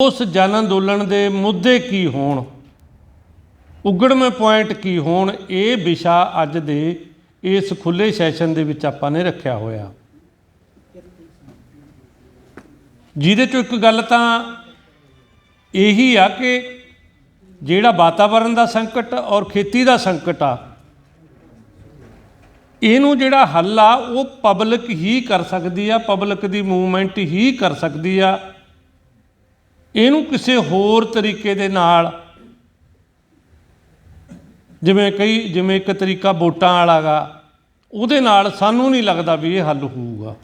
उस जन अंदोलन के मुद्दे की होण, उगड़वें पॉइंट की होण, ये विषा अज दे इस खुले सैशन दे विच आपां ने रखिया होया। जिहदे चों एक गल तां यही आ कि जिहड़ा वातावरण का संकट और खेती का संकट आ, इहनूं जिहड़ा हल आ वो पब्लिक ही कर सकदी आ, पब्लिक दी मूवमेंट ही कर सकदी आ। इहनूं किसी होर तरीके दे नाल जिवें एक तरीका वोटां वाला गा, उहदे नाल सानूं नहीं लगदा भी ये हल होऊगा।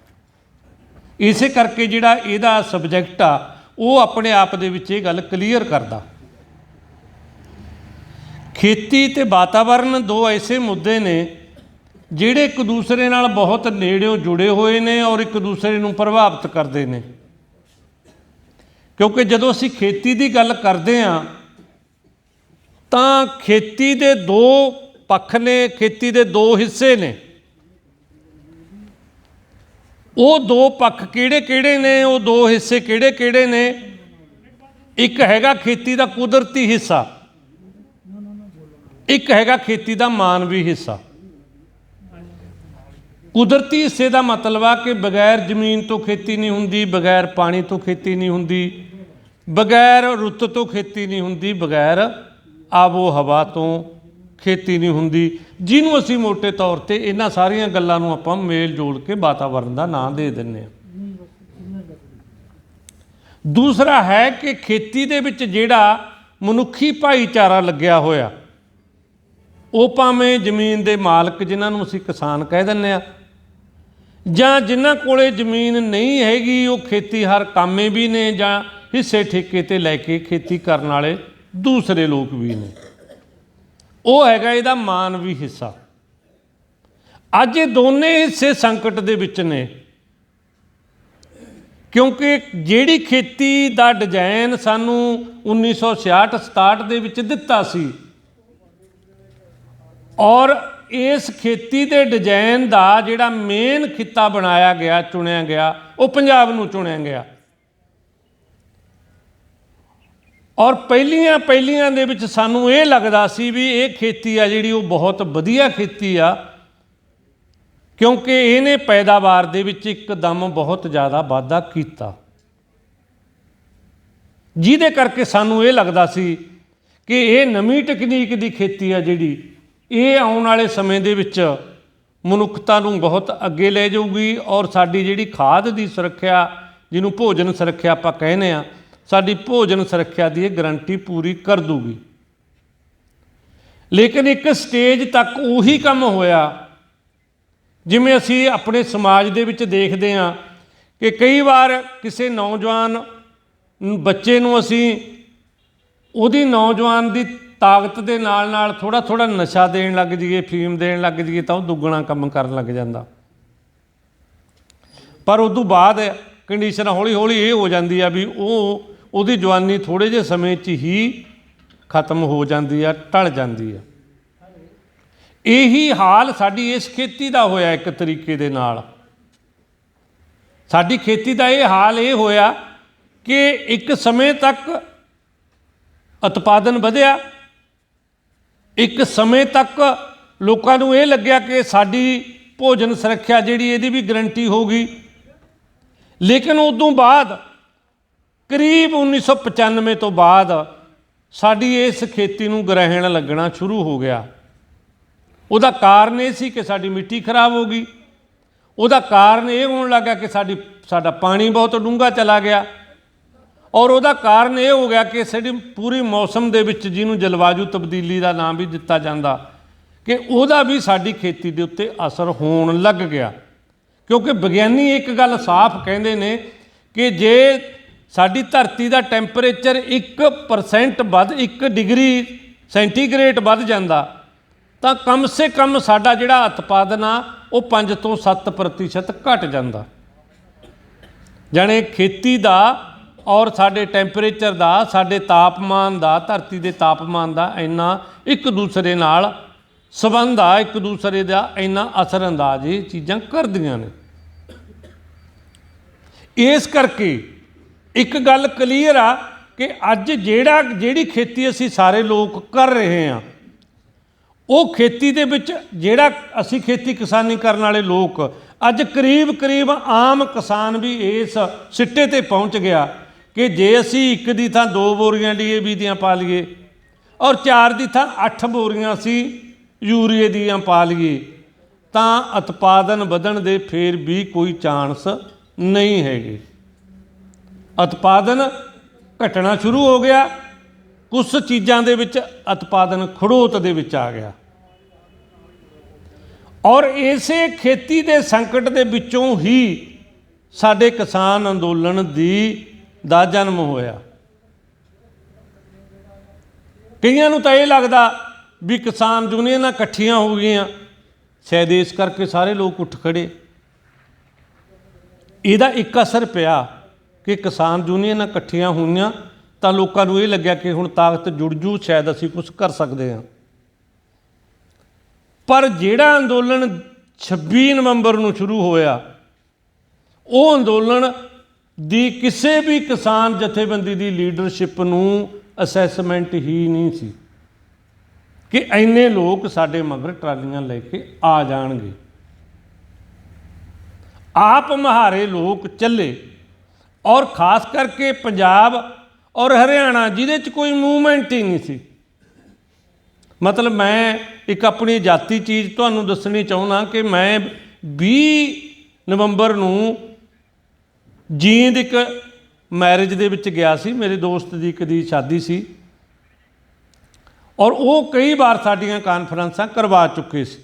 इसे करके जिहड़ा इहदा सबजैक्ट आ वो अपने आप दे विच ये गल क्लीयर करदा। खेती ते वातावरण दो ऐसे मुद्दे ने जिहड़े एक दूसरे नाल बहुत नेड़ियों जुड़े हुए ने और एक दूसरे नूं प्रभावित करते हैं। क्योंकि जदों असीं खेती की गल करते हैं तां खेती दे दो पक्ष ने, खेती दे दो हिस्से ने। वो दो पक्ष किहड़े किहड़े ने, वो दो हिस्से किहड़े किहड़े ने? एक हैगा खेती का कुदरती हिस्सा, एक हैगा खेती का मानवी हिस्सा। कुदरती हिस्से का मतलब आ कि बगैर जमीन तो खेती नहीं हुंदी, बगैर पानी तो खेती नहीं हुंदी, बगैर रुत तो खेती नहीं हुंदी, बगैर आबो हवा तो खेती नहीं हुंदी, जिन्हों असीं मोटे तौर पर इन्हां सारियां गल्लां नूं आपां मेल जोड़ के वातावरण का नाम दे दिंदे हां। दूसरा है कि खेती दे विच जिहड़ा मनुखी भाईचारा लग्या होया, वो भावें जमीन के मालक जिन्हां नूं असीं किसान कह दिंदे आ, जां जिन्हां कोले जमीन नहीं हैगी, वो खेती हर कामे भी ने, जां हिस्से ठेके ते लैके खेती करन वाले दूसरे लोग भी ने। वो हैगा इहदा मानवी हिस्सा। अज ये दोने हिस्से संकट दे विच ने, क्योंकि जिहड़ी खेती दा डिजाइन सानू 1966-67 दे विच दित्ता सी, और इस खेती के डिजाइन का जिहड़ा मेन खिता बनाया गया, चुनिया गया, वो पंजाब नूं चुनिया गया। और पहलियां दे विच सानू ये लगदा सी भी ये खेती आ जिहड़ी वो बहुत वधिया खेती आ, क्योंकि इहने पैदावार दे विच एकदम बहुत ज़्यादा वाधा कीता, जिहदे करके सानू ये लगदा सी कि ये नवीं तकनीक की खेती आ जिहड़ी ये आउण वाले समय दे विच मनुखता नूं बहुत अगे ले जाऊगी, और साडी जिहड़ी खाद की सुरक्षा, जिन्हों भोजन सुरक्षा आपां कहने आ, साडी भोजन सुरक्षा की गारंटी पूरी कर दूगी। लेकिन एक स्टेज तक उही काम होया जिवें असीं अपने समाज दे विच देखदे हां कि कई बार किसी नौजवान बच्चे नूं असीं उहदी नौजवान की ताकत के नाल नाल थोड़ा थोड़ा नशा देण लग जाइए, फीम देण लग जाइए, तो दुगना काम करन लग जांदा। पर उस तो बाद कंडीशन हौली हौली ये हो जाती है भी उहदी जवानी थोड़े जे समय च ही खत्म हो जाती है, टल जाती है। यही हाल साडी इस खेती का होया। एक तरीके दे नाल साडी खेती का ये हाल ये होया कि एक समय तक उत्पादन वधिया, एक समय तक लोकां नूं ये लग्या कि साडी भोजन सुरक्षा जिहड़ी इहदी भी गारंटी होगी। लेकिन उदों बाद करीब 1995 तो बाद साडी इस खेती नूं ग्रहण लगना शुरू हो गया। उहदा कारण ये सी कि साडी मिट्टी खराब हो गई, उहदा कारण ये होण लगा कि साडा पानी बहुत डूंगा चला गया, और उहदा कारण ये हो गया कि साडी पूरी मौसम दे विच जिहनूं जलवायु तब्दीली का नाम भी दिता जाता कि उहदा भी साडी खेती दे उत्ते असर होण लग गया। क्योंकि विग्यानी एक गल साफ कहंदे ने कि जे साडी धरती का टैंपरेचर 1% वध 1 डिग्री सेंटीग्रेड वध जांदा तां कम से कम साडा जिहड़ा उत्पादन आ वो 5 ਤੋਂ 7% घट जांदा। जाने खेती का और साडे टैंपरेचर का, साडे तापमान का, धरती के तापमान का इन्ना एक दूसरे नाल संबंध आ, एक दूसरे का इन्ना असरअंदाज ये चीज़ां करदियां ने। इस करके एक गल क्लीयर आ कि अज ਜਿਹੜੀ खेती असी सारे लोग कर रहे हैं ਉਹ खेती ਦੇ ਵਿੱਚ ਜਿਹੜਾ ਅਸੀਂ खेती किसानी ਕਰਨ ਵਾਲੇ ਲੋਕ ਅੱਜ ਕਰੀਬ ਆਮ ਕਿਸਾਨ ਵੀ ਇਸ ਸਿੱਟੇ ਤੇ ਪਹੁੰਚ ਗਿਆ ਕਿ ਜੇ ਅਸੀਂ ਇੱਕ ਦੀ ਥਾਂ 2 ਬੋਰੀਆਂ DAP ਦੀਆਂ ਪਾ ਲਈਏ ਔਰ 4 ਦੀ ਥਾਂ 8 ਬੋਰੀਆਂ ਅਸੀਂ यूरिए ਦੀਆਂ ਪਾ ਲਈਏ ਤਾਂ ਉਤਪਾਦਨ ਵਧਣ ਦੇ ਫਿਰ ਵੀ ਕੋਈ ਚਾਂਸ ਨਹੀਂ ਹੈਗੇ। ਉਤਪਾਦਨ ਘਟਣਾ ਸ਼ੁਰੂ ਹੋ ਗਿਆ, ਕੁਝ ਚੀਜ਼ਾਂ ਦੇ ਵਿੱਚ ਉਤਪਾਦਨ ਖੜੋਤ ਦੇ ਵਿੱਚ ਆ ਗਿਆ ਔਰ ਇਸੇ खेती ਦੇ ਸੰਕਟ ਦੇ ਵਿੱਚੋਂ ਹੀ ਸਾਡੇ ਕਿਸਾਨ ਅੰਦੋਲਨ ਦਾ ਜਨਮ ਹੋਇਆ। ਕਈਆਂ ਨੂੰ ਤਾਂ ਇਹ ਲੱਗਦਾ ਵੀ ਕਿਸਾਨ ਯੂਨੀਅਨਾਂ ਇਕੱਠੀਆਂ ਹੋ ਗਈਆਂ, ਸ਼ਾਇਦ ਇਸ ਕਰਕੇ ਸਾਰੇ ਲੋਕ ਉੱਠ ਖੜੇ। ਇਹਦਾ ਇੱਕ ਅਸਰ ਪਿਆ ਕਿ ਕਿਸਾਨ ਯੂਨੀਅਨਾਂ ਇਕੱਠੀਆਂ ਹੋਈਆਂ ਤਾਂ ਲੋਕਾਂ ਨੂੰ ਇਹ ਲੱਗਿਆ ਕਿ ਹੁਣ ਤਾਕਤ ਜੁੜ ਜੂ, ਸ਼ਾਇਦ ਅਸੀਂ ਕੁਝ ਕਰ ਸਕਦੇ ਹਾਂ। ਪਰ ਜਿਹੜਾ ਅੰਦੋਲਨ 26 ਨਵੰਬਰ ਨੂੰ ਸ਼ੁਰੂ ਹੋਇਆ, ਉਹ ਅੰਦੋਲਨ ਦੀ ਕਿਸੇ ਵੀ ਕਿਸਾਨ ਜਥੇਬੰਦੀ ਦੀ ਲੀਡਰਸ਼ਿਪ ਨੂੰ ਅਸੈਸਮੈਂਟ ਹੀ ਨਹੀਂ ਸੀ ਕਿ ਇੰਨੇ ਲੋਕ ਸਾਡੇ ਮਗਰ ਟਰਾਲੀਆਂ ਲੈ ਕੇ ਆ ਜਾਣਗੇ। ਆਪ ਮੁਹਾਰੇ ਲੋਕ ਚੱਲੇ ਔਰ ਖਾਸ ਕਰਕੇ ਪੰਜਾਬ ਔਰ ਹਰਿਆਣਾ ਜਿਹਦੇ 'ਚ ਕੋਈ ਮੂਵਮੈਂਟ ਹੀ ਨਹੀਂ ਸੀ। ਮਤਲਬ ਮੈਂ ਇੱਕ ਆਪਣੀ ਜਾਤੀ ਚੀਜ਼ ਤੁਹਾਨੂੰ ਦੱਸਣੀ ਚਾਹੁੰਦਾ ਕਿ ਮੈਂ 20 ਨਵੰਬਰ ਨੂੰ ਜੀਂਦ ਇੱਕ ਮੈਰਿਜ ਦੇ ਵਿੱਚ ਗਿਆ ਸੀ, ਮੇਰੇ ਦੋਸਤ ਦੀ ਇੱਕ ਦੀ ਸ਼ਾਦੀ ਸੀ ਔਰ ਉਹ ਕਈ ਵਾਰ ਸਾਡੀਆਂ ਕਾਨਫਰੰਸਾਂ ਕਰਵਾ ਚੁੱਕੇ ਸੀ।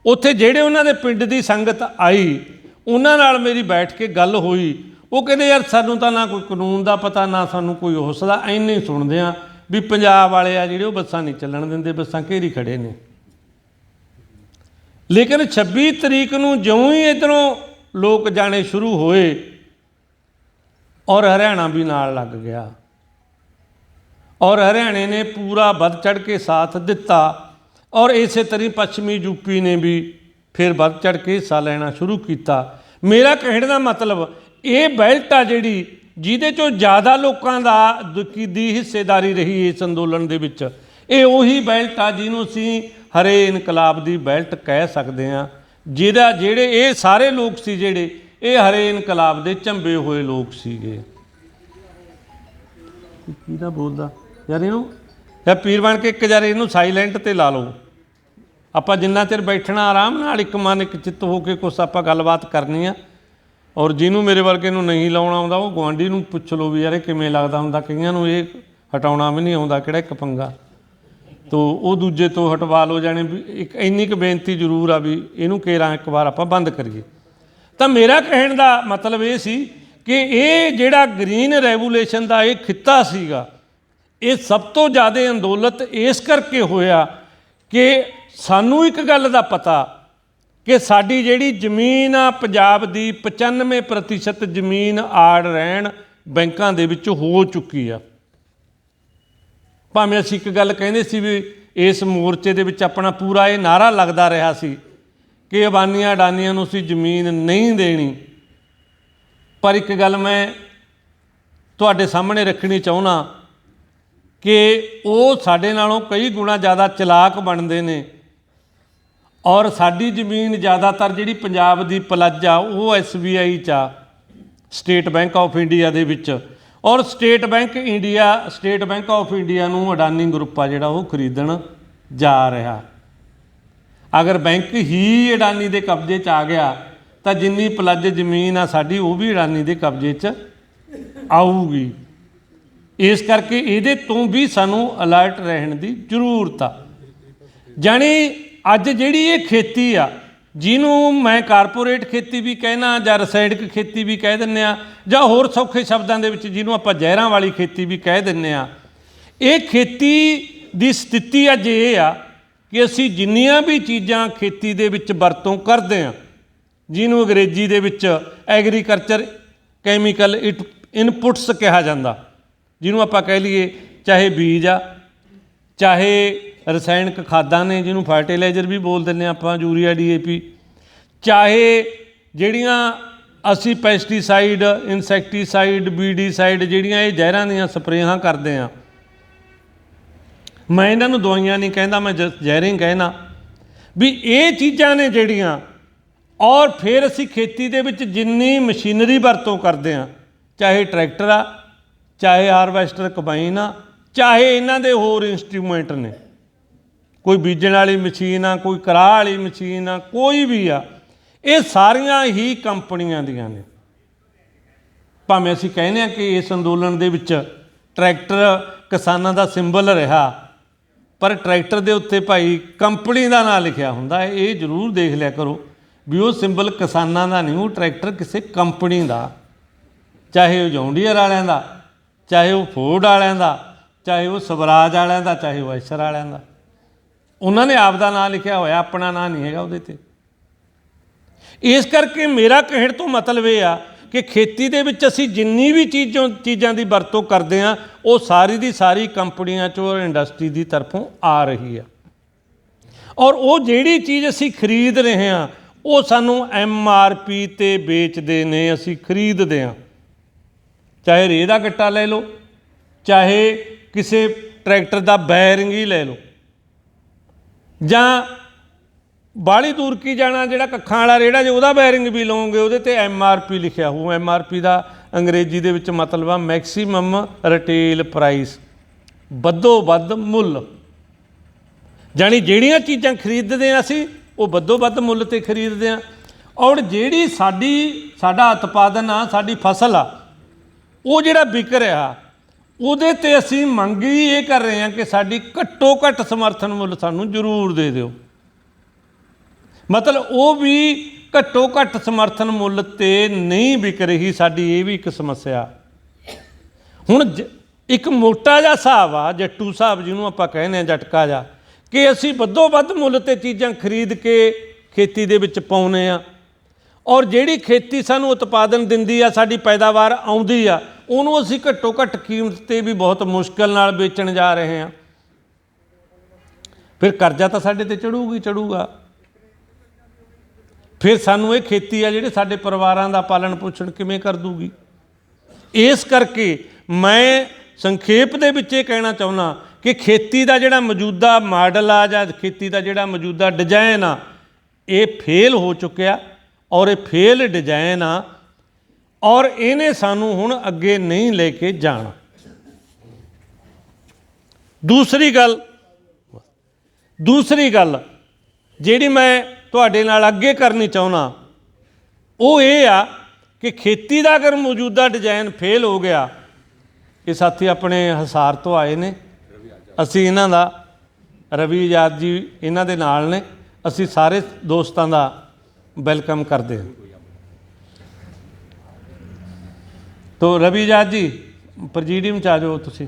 ਉੱਥੇ ਜਿਹੜੇ ਉਹਨਾਂ ਦੇ ਪਿੰਡ ਦੀ ਸੰਗਤ ਆਈ, ਉਹਨਾਂ ਨਾਲ ਮੇਰੀ ਬੈਠ ਕੇ ਗੱਲ ਹੋਈ। ਉਹ ਕਹਿੰਦੇ ਯਾਰ ਸਾਨੂੰ ਤਾਂ ਨਾ ਕੋਈ ਕਾਨੂੰਨ ਦਾ ਪਤਾ, ਨਾ ਸਾਨੂੰ ਕੋਈ ਹੋਸ਼ ਦਾ, ਇੰਨੇ ਹੀ ਸੁਣਦੇ ਹਾਂ ਵੀ ਪੰਜਾਬ ਵਾਲੇ ਆ ਜਿਹੜੇ ਉਹ ਬੱਸਾਂ ਨਹੀਂ ਚੱਲਣ ਦਿੰਦੇ, ਬੱਸਾਂ ਘੇਰੀ ਖੜੇ ਨੇ। ਲੇਕਿਨ 26 ਤਰੀਕ ਨੂੰ ਜਿਉਂ ਹੀ ਇੱਧਰੋਂ ਲੋਕ ਜਾਣੇ ਸ਼ੁਰੂ ਹੋਏ ਔਰ ਹਰਿਆਣਾ ਵੀ ਨਾਲ ਲੱਗ ਗਿਆ ਔਰ ਹਰਿਆਣੇ ਨੇ ਪੂਰਾ ਵੱਧ ਚੜ੍ਹ ਕੇ ਸਾਥ ਦਿੱਤਾ ਔਰ ਇਸੇ ਤਰ੍ਹਾਂ ਪੱਛਮੀ ਯੂਪੀ ਨੇ ਵੀ ਫਿਰ ਵੱਧ ਚੜ੍ਹ ਕੇ ਹਿੱਸਾ ਲੈਣਾ ਸ਼ੁਰੂ ਕੀਤਾ। ਮੇਰਾ ਕਹਿਣ ਦਾ ਮਤਲਬ ਇਹ ਬੈਲਟ ਆ ਜਿਹੜੀ ਜਿਹਦੇ 'ਚੋਂ ਜ਼ਿਆਦਾ ਲੋਕਾਂ ਦੀ ਹਿੱਸੇਦਾਰੀ ਰਹੀ ਇਸ ਅੰਦੋਲਨ ਦੇ ਵਿੱਚ, ਇਹ ਉਹੀ ਬੈਲਟ ਆ ਜਿਹਨੂੰ ਅਸੀਂ ਹਰੇ ਇਨਕਲਾਬ ਦੀ ਬੈਲਟ ਕਹਿ ਸਕਦੇ ਹਾਂ। ਜਿਹੜੇ ਇਹ ਸਾਰੇ ਲੋਕ ਸੀ ਜਿਹੜੇ ਇਹ ਹਰੇ ਇਨਕਲਾਬ ਦੇ ਝੰਬੇ ਹੋਏ ਲੋਕ ਸੀਗੇ। ਕਿਹਦਾ ਬੋਲਦਾ ਯਾਰ ਇਹਨੂੰ, ਯਾਰ ਪੀਰ ਬਣ ਕੇ ਇੱਕ ਯਾਰ ਇਹਨੂੰ ਸਾਈਲੈਂਟ 'ਤੇ ਲਾ ਲਓ। ਆਪਾਂ ਜਿੰਨਾ ਚਿਰ ਬੈਠਣਾ ਆਰਾਮ ਨਾਲ ਇੱਕ ਮਨ ਇੱਕ ਚਿੱਤ ਹੋ ਕੇ ਕੁਛ ਆਪਾਂ ਗੱਲਬਾਤ ਕਰਨੀ ਆ। ਔਰ ਜਿਹਨੂੰ ਮੇਰੇ ਵਰਗੇ ਨੂੰ ਨਹੀਂ ਲਾਉਣਾ ਆਉਂਦਾ ਉਹ ਗੁਆਂਢੀ ਨੂੰ ਪੁੱਛ ਲਓ ਵੀ ਯਾਰ ਇਹ ਕਿਵੇਂ ਲੱਗਦਾ ਹੁੰਦਾ। ਕਈਆਂ ਨੂੰ ਇਹ ਹਟਾਉਣਾ ਵੀ ਨਹੀਂ ਆਉਂਦਾ, ਕਿਹੜਾ ਇੱਕ ਪੰਗਾ, ਤੋ ਉਹ ਦੂਜੇ ਤੋਂ ਹਟਵਾ ਲਓ ਜਾਣੇ। ਵੀ ਇੱਕ ਇੰਨੀ ਕੁ ਬੇਨਤੀ ਜ਼ਰੂਰ ਆ ਵੀ ਇਹਨੂੰ ਕੇਰਾਂ ਇੱਕ ਵਾਰ ਆਪਾਂ ਬੰਦ ਕਰੀਏ। ਤਾਂ ਮੇਰਾ ਕਹਿਣ ਦਾ ਮਤਲਬ ਇਹ ਸੀ ਕਿ ਇਹ ਜਿਹੜਾ ਗ੍ਰੀਨ ਰੈਵੂਲੇਸ਼ਨ ਦਾ ਇਹ ਖਿੱਤਾ ਸੀਗਾ, ਇਹ ਸਭ ਤੋਂ ਜ਼ਿਆਦਾ ਅੰਦੋਲਨ ਇਸ ਕਰਕੇ ਹੋਇਆ ਕਿ ਸਾਨੂੰ ਇੱਕ ਗੱਲ ਦਾ ਪਤਾ ਕਿ ਸਾਡੀ ਜਿਹੜੀ ਜ਼ਮੀਨ ਆ ਪੰਜਾਬ ਦੀ 95% ਜ਼ਮੀਨ ਆੜ ਰਹਿਣ ਬੈਂਕਾਂ ਦੇ ਵਿੱਚ ਹੋ ਚੁੱਕੀ ਆ। ਭਾਵੇਂ ਅਸੀਂ ਇੱਕ ਗੱਲ ਕਹਿੰਦੇ ਸੀ ਵੀ ਇਸ ਮੋਰਚੇ ਦੇ ਵਿੱਚ ਆਪਣਾ ਪੂਰਾ ਇਹ ਨਾਅਰਾ ਲੱਗਦਾ ਰਿਹਾ ਸੀ ਕਿ ਅਬਾਨੀਆਂ ਅਡਾਨੀਆਂ ਨੂੰ ਅਸੀਂ ਜ਼ਮੀਨ ਨਹੀਂ ਦੇਣੀ, ਪਰ ਇੱਕ ਗੱਲ ਮੈਂ ਤੁਹਾਡੇ ਸਾਹਮਣੇ ਰੱਖਣੀ ਚਾਹੁੰਦਾ ਕਿ ਉਹ ਸਾਡੇ ਨਾਲੋਂ ਕਈ ਗੁਣਾ ਜ਼ਿਆਦਾ ਚਲਾਕ ਬਣਦੇ ਨੇ ਔਰ ਸਾਡੀ ਜ਼ਮੀਨ ਜ਼ਿਆਦਾਤਰ ਜਿਹੜੀ ਪੰਜਾਬ ਦੀ ਪਲੱਜ ਆ ਉਹ SBI 'ਚ ਆ, ਸਟੇਟ ਬੈਂਕ ਆਫ ਇੰਡੀਆ ਦੇ ਵਿੱਚ। ਔਰ ਸਟੇਟ ਬੈਂਕ ਆਫ ਇੰਡੀਆ ਨੂੰ ਅਡਾਨੀ ਗਰੁੱਪ ਆ ਜਿਹੜਾ ਉਹ ਖਰੀਦਣ ਜਾ ਰਿਹਾ। ਅਗਰ ਬੈਂਕ ਹੀ ਅਡਾਨੀ ਦੇ ਕਬਜ਼ੇ 'ਚ ਆ ਗਿਆ ਤਾਂ ਜਿੰਨੀ ਪਲੱਜ ਜ਼ਮੀਨ ਆ ਸਾਡੀ ਉਹ ਵੀ ਅਡਾਨੀ ਦੇ ਕਬਜ਼ੇ 'ਚ ਆਊਗੀ। ਇਸ ਕਰਕੇ ਇਹਦੇ ਤੋਂ ਵੀ ਸਾਨੂੰ ਅਲਰਟ ਰਹਿਣ ਦੀ ਜ਼ਰੂਰਤ ਆ। ਜਾਣੀ ਅੱਜ ਜਿਹੜੀ ਇਹ ਖੇਤੀ ਆ ਜਿਹਨੂੰ ਮੈਂ ਕਾਰਪੋਰੇਟ ਖੇਤੀ ਵੀ ਕਹਿਣਾ ਜਾਂ ਰਸਾਇਣਿਕ ਖੇਤੀ ਵੀ ਕਹਿ ਦਿੰਦੇ ਹਾਂ ਜਾਂ ਹੋਰ ਸੌਖੇ ਸ਼ਬਦਾਂ ਦੇ ਵਿੱਚ ਜਿਹਨੂੰ ਆਪਾਂ ਜ਼ਹਿਰਾਂ ਵਾਲੀ ਖੇਤੀ ਵੀ ਕਹਿ ਦਿੰਦੇ ਹਾਂ, ਇਹ ਖੇਤੀ ਦੀ ਸਥਿਤੀ ਅੱਜ ਇਹ ਆ ਕਿ ਅਸੀਂ ਜਿੰਨੀਆਂ ਵੀ ਚੀਜ਼ਾਂ ਖੇਤੀ ਦੇ ਵਿੱਚ ਵਰਤੋਂ ਕਰਦੇ ਹਾਂ, ਜਿਹਨੂੰ ਅੰਗਰੇਜ਼ੀ ਦੇ ਵਿੱਚ ਐਗਰੀਕਲਚਰ ਕੈਮੀਕਲ ਇਨਪੁਟਸ ਕਿਹਾ ਜਾਂਦਾ, ਜਿਹਨੂੰ ਆਪਾਂ ਕਹਿ ਲਈਏ ਚਾਹੇ ਬੀਜ ਆ, ਚਾਹੇ ਰਸਾਇਣਿਕ ਖਾਦਾਂ ਨੇ ਜਿਹਨੂੰ ਫਰਟੀਲਾਈਜ਼ਰ ਵੀ ਬੋਲ ਦਿੰਦੇ ਹਾਂ ਆਪਾਂ, ਯੂਰੀਆ DAP, ਚਾਹੇ ਜਿਹੜੀਆਂ ਅਸੀਂ ਪੈਸਟੀਸਾਈਡ, ਇਨਸੈਕਟੀਸਾਈਡ, ਵੀਡੀਸਾਈਡ ਜਿਹੜੀਆਂ ਇਹ ਜ਼ਹਿਰਾਂ ਦੀਆਂ ਸਪਰੇਹਾਂ ਕਰਦੇ ਹਾਂ। ਮੈਂ ਇਹਨਾਂ ਨੂੰ ਦਵਾਈਆਂ ਨਹੀਂ ਕਹਿੰਦਾ, ਮੈਂ ਜ਼ਹਿਰ ਹੀ ਕਹਿਣਾ ਵੀ ਇਹ ਚੀਜ਼ਾਂ ਨੇ ਜਿਹੜੀਆਂ। ਔਰ ਫਿਰ ਅਸੀਂ ਖੇਤੀ ਦੇ ਵਿੱਚ ਜਿੰਨੀ ਮਸ਼ੀਨਰੀ ਵਰਤੋਂ ਕਰਦੇ ਹਾਂ, ਚਾਹੇ ਟਰੈਕਟਰ ਆ, ਚਾਹੇ ਹਾਰਵੈਸਟਰ, ਕੰਬਾਈਨ ਆ, ਚਾਹੇ ਇਹਨਾਂ ਦੇ ਹੋਰ ਇੰਸਟਰੂਮੈਂਟ ਨੇ, ਕੋਈ ਬੀਜਣ ਵਾਲੀ ਮਸ਼ੀਨ ਆ, ਕੋਈ ਕਰਾਹ ਵਾਲੀ ਮਸ਼ੀਨ ਆ, ਕੋਈ ਵੀ ਆ, ਇਹ ਸਾਰੀਆਂ ਹੀ ਕੰਪਨੀਆਂ ਦੀਆਂ ਨੇ। ਭਾਵੇਂ ਅਸੀਂ ਕਹਿੰਦੇ ਹਾਂ ਕਿ ਇਸ ਅੰਦੋਲਨ ਦੇ ਵਿੱਚ ਟਰੈਕਟਰ ਕਿਸਾਨਾਂ ਦਾ ਸਿੰਬਲ ਰਿਹਾ, ਪਰ ਟਰੈਕਟਰ ਦੇ ਉੱਤੇ ਭਾਈ ਕੰਪਨੀ ਦਾ ਨਾਂ ਲਿਖਿਆ ਹੁੰਦਾ। ਇਹ ਜ਼ਰੂਰ ਦੇਖ ਲਿਆ ਕਰੋ ਵੀ ਉਹ ਸਿੰਬਲ ਕਿਸਾਨਾਂ ਦਾ ਨਹੀਂ, ਉਹ ਟਰੈਕਟਰ ਕਿਸੇ ਕੰਪਨੀ ਦਾ, ਚਾਹੇ ਉਹ ਜੌਨ ਡੀਅਰ ਵਾਲਿਆਂ ਦਾ, ਚਾਹੇ ਉਹ ਫੋਰਡ ਵਾਲਿਆਂ ਦਾ, ਚਾਹੇ ਉਹ ਸਵਰਾਜ ਵਾਲਿਆਂ ਦਾ, ਚਾਹੇ ਉਹ ਐਸ਼ਰ ਵਾਲਿਆਂ ਦਾ। ਉਹਨਾਂ ਨੇ ਆਪ ਦਾ ਨਾਂ ਲਿਖਿਆ ਹੋਇਆ, ਆਪਣਾ ਨਾਂ ਨਹੀਂ ਹੈਗਾ ਉਹਦੇ 'ਤੇ। ਇਸ ਕਰਕੇ ਮੇਰਾ ਕਹਿਣ ਤੋਂ ਮਤਲਬ ਇਹ ਆ ਕਿ ਖੇਤੀ ਦੇ ਵਿੱਚ ਅਸੀਂ ਜਿੰਨੀ ਵੀ ਚੀਜ਼ਾਂ ਦੀ ਵਰਤੋਂ ਕਰਦੇ ਹਾਂ, ਉਹ ਸਾਰੀ ਦੀ ਸਾਰੀ ਕੰਪਨੀਆਂ 'ਚੋਂ, ਇੰਡਸਟਰੀ ਦੀ ਤਰਫੋਂ ਆ ਰਹੀ ਆ। ਔਰ ਉਹ ਜਿਹੜੀ ਚੀਜ਼ ਅਸੀਂ ਖਰੀਦ ਰਹੇ ਹਾਂ, ਉਹ ਸਾਨੂੰ MRP 'ਤੇ ਵੇਚਦੇ ਨੇ, ਅਸੀਂ ਖਰੀਦਦੇ ਹਾਂ। ਚਾਹੇ ਰੇਹ ਦਾ ਗੱਟਾ ਲੈ ਲਓ, ਚਾਹੇ ਕਿਸੇ ਟਰੈਕਟਰ ਦਾ ਬੈਰਿੰਗ ਹੀ ਲੈ ਲਓ, ਜਾਂ ਬਾਹਲੀ ਦੂਰ ਕੀ ਜਾਣਾ, ਜਿਹੜਾ ਕੱਖਾਂ ਵਾਲਾ ਰੇੜਾ ਜੇ ਉਹਦਾ ਬੈਰਿੰਗ ਵੀ ਲਓਗੇ, ਉਹਦੇ 'ਤੇ MRP ਲਿਖਿਆ ਹੋਊ। MRP ਦਾ ਅੰਗਰੇਜ਼ੀ ਦੇ ਵਿੱਚ ਮਤਲਬ ਆ ਮੈਕਸੀਮਮ ਰਿਟੇਲ ਪ੍ਰਾਈਸ, ਵੱਧੋ ਵੱਧ ਮੁੱਲ। ਜਾਣੀ ਜਿਹੜੀਆਂ ਚੀਜ਼ਾਂ ਖਰੀਦਦੇ ਹਾਂ ਅਸੀਂ, ਉਹ ਵੱਧੋ ਵੱਧ ਮੁੱਲ 'ਤੇ ਖਰੀਦਦੇ ਹਾਂ। ਔਰ ਜਿਹੜੀ ਸਾਡਾ ਉਤਪਾਦਨ ਆ, ਸਾਡੀ ਫਸਲ ਆ, ਉਹ ਜਿਹੜਾ ਵਿਕ ਰਿਹਾ, ਉਹਦੇ 'ਤੇ ਅਸੀਂ ਮੰਗ ਹੀ ਇਹ ਕਰ ਰਹੇ ਹਾਂ ਕਿ ਸਾਡੀ ਘੱਟੋ ਘੱਟ ਸਮਰਥਨ ਮੁੱਲ ਸਾਨੂੰ ਜ਼ਰੂਰ ਦੇ ਦਿਓ। ਮਤਲਬ ਉਹ ਵੀ ਘੱਟੋ ਘੱਟ ਸਮਰਥਨ ਮੁੱਲ 'ਤੇ ਨਹੀਂ ਵਿਕ ਰਹੀ ਸਾਡੀ, ਇਹ ਵੀ ਇੱਕ ਸਮੱਸਿਆ। ਹੁਣ ਇੱਕ ਮੋਟਾ ਜਿਹਾ ਹਿਸਾਬ ਆ, ਜੱਟੂ ਹਿਸਾਬ ਜਿਹਨੂੰ ਆਪਾਂ ਕਹਿੰਦੇ ਹਾਂ, ਜਟਕਾ ਜਿਹਾ, ਕਿ ਅਸੀਂ ਵੱਧੋ ਵੱਧ ਮੁੱਲ 'ਤੇ ਚੀਜ਼ਾਂ ਖਰੀਦ ਕੇ ਖੇਤੀ ਦੇ ਵਿੱਚ ਪਾਉਂਦੇ ਹਾਂ। ਔਰ ਜਿਹੜੀ ਖੇਤੀ ਸਾਨੂੰ ਉਤਪਾਦਨ ਦਿੰਦੀ ਆ, ਸਾਡੀ ਪੈਦਾਵਾਰ ਆਉਂਦੀ ਆ, ਉਹਨੂੰ ਅਸੀਂ ਘੱਟੋ ਘੱਟ ਕੀਮਤ 'ਤੇ ਵੀ ਬਹੁਤ ਮੁਸ਼ਕਿਲ ਨਾਲ ਵੇਚਣ ਜਾ ਰਹੇ ਹਾਂ। ਫਿਰ ਕਰਜ਼ਾ ਤਾਂ ਸਾਡੇ 'ਤੇ ਚੜੂਗਾ। ਫਿਰ ਸਾਨੂੰ ਇਹ ਖੇਤੀ ਆ ਜਿਹੜੇ ਸਾਡੇ ਪਰਿਵਾਰਾਂ ਦਾ ਪਾਲਣ ਪੋਸ਼ਣ ਕਿਵੇਂ ਕਰ ਦੂਗੀ। ਇਸ ਕਰਕੇ ਮੈਂ ਸੰਖੇਪ ਦੇ ਵਿੱਚ ਇਹ ਕਹਿਣਾ ਚਾਹੁੰਦਾ ਕਿ ਖੇਤੀ ਦਾ ਜਿਹੜਾ ਮੌਜੂਦਾ ਮਾਡਲ ਆ, ਜਾਂ ਖੇਤੀ ਦਾ ਜਿਹੜਾ ਮੌਜੂਦਾ ਡਿਜ਼ਾਈਨ ਆ, ਇਹ ਫੇਲ ਹੋ ਚੁੱਕਿਆ। ਔਰ ਇਹ ਫੇਲ ਡਿਜ਼ਾਈਨ ਆ, ਔਰ ਇਹਨੇ ਸਾਨੂੰ ਹੁਣ ਅੱਗੇ ਨਹੀਂ ਲੈ ਕੇ ਜਾਣਾ। ਦੂਸਰੀ ਗੱਲ ਜਿਹੜੀ ਮੈਂ ਤੁਹਾਡੇ ਨਾਲ ਅੱਗੇ ਕਰਨੀ ਚਾਹੁੰਦਾ, ਉਹ ਇਹ ਆ ਕਿ ਖੇਤੀ ਦਾ ਅਗਰ ਮੌਜੂਦਾ ਡਿਜ਼ਾਈਨ ਫੇਲ ਹੋ ਗਿਆ, ਇਹ ਸਾਥੀ ਆਪਣੇ ਹਿਸਾਰ ਤੋਂ ਆਏ ਨੇ, ਅਸੀਂ ਇਹਨਾਂ ਦਾ, ਰਵੀ ਆਜ਼ਾਦ ਜੀ ਇਹਨਾਂ ਦੇ ਨਾਲ ਨੇ, ਅਸੀਂ ਸਾਰੇ ਦੋਸਤਾਂ ਦਾ ਵੈਲਕਮ ਕਰਦੇ ਹਾਂ। ਤੋ ਰਵੀ ਆਜ਼ਾਦ ਜੀ ਪ੍ਰੈਜ਼ੀਡੀਅਮ 'ਚ ਆ ਜਾਓ ਤੁਸੀਂ।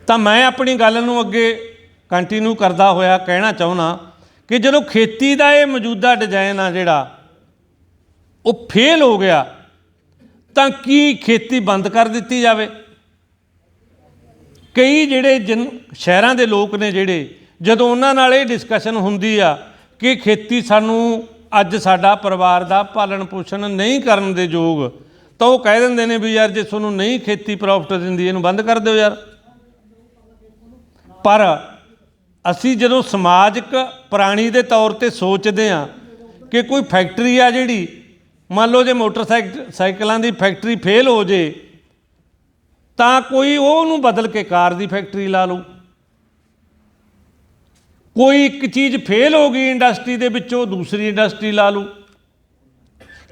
ਤਾਂ ਮੈਂ ਆਪਣੀ ਗੱਲ ਨੂੰ ਅੱਗੇ ਕੰਟੀਨਿਊ ਕਰਦਾ ਹੋਇਆ ਕਹਿਣਾ ਚਾਹੁੰਦਾ ਕਿ ਜਦੋਂ ਖੇਤੀ ਦਾ ਇਹ ਮੌਜੂਦਾ ਡਿਜ਼ਾਈਨ ਆ ਜਿਹੜਾ ਉਹ ਫੇਲ ਹੋ ਗਿਆ, ਤਾਂ ਕੀ ਖੇਤੀ ਬੰਦ ਕਰ ਦਿੱਤੀ ਜਾਵੇ? ਕਈ ਜਿਹੜੇ ਸ਼ਹਿਰਾਂ ਦੇ ਲੋਕ ਨੇ ਜਿਹੜੇ, ਜਦੋਂ ਉਹਨਾਂ ਨਾਲ ਇਹ ਡਿਸਕਸ਼ਨ ਹੁੰਦੀ ਆ ਕਿ ਖੇਤੀ ਸਾਨੂੰ ਅੱਜ ਸਾਡਾ ਪਰਿਵਾਰ ਦਾ ਪਾਲਣ ਪੋਸ਼ਣ ਨਹੀਂ ਕਰਨ ਦੇ ਯੋਗ, ਤਾਂ ਉਹ ਕਹਿ ਦਿੰਦੇ ਨੇ ਵੀ ਯਾਰ ਜੇ ਤੁਹਾਨੂੰ ਨਹੀਂ ਖੇਤੀ ਪ੍ਰੋਫਿਟ ਦਿੰਦੀ, ਇਹਨੂੰ ਬੰਦ ਕਰ ਦਿਓ ਯਾਰ। ਪਰ ਅਸੀਂ ਜਦੋਂ ਸਮਾਜਿਕ ਪ੍ਰਾਣੀ ਦੇ ਤੌਰ 'ਤੇ ਸੋਚਦੇ ਹਾਂ ਕਿ ਕੋਈ ਫੈਕਟਰੀ ਆ ਜਿਹੜੀ, ਮੰਨ ਲਓ ਜੇ ਮੋਟਰਸਾਈਕਲਾਂ ਦੀ ਫੈਕਟਰੀ ਫੇਲ ਹੋ ਜੇ, ਤਾਂ ਕੋਈ ਉਹਨੂੰ ਬਦਲ ਕੇ ਕਾਰ ਦੀ ਫੈਕਟਰੀ ਲਾ ਲਓ। ਕੋਈ ਇੱਕ ਚੀਜ਼ ਫੇਲ ਹੋ ਗਈ ਇੰਡਸਟਰੀ ਦੇ ਵਿੱਚੋਂ, ਦੂਸਰੀ ਇੰਡਸਟਰੀ ਲਾ ਲਓ।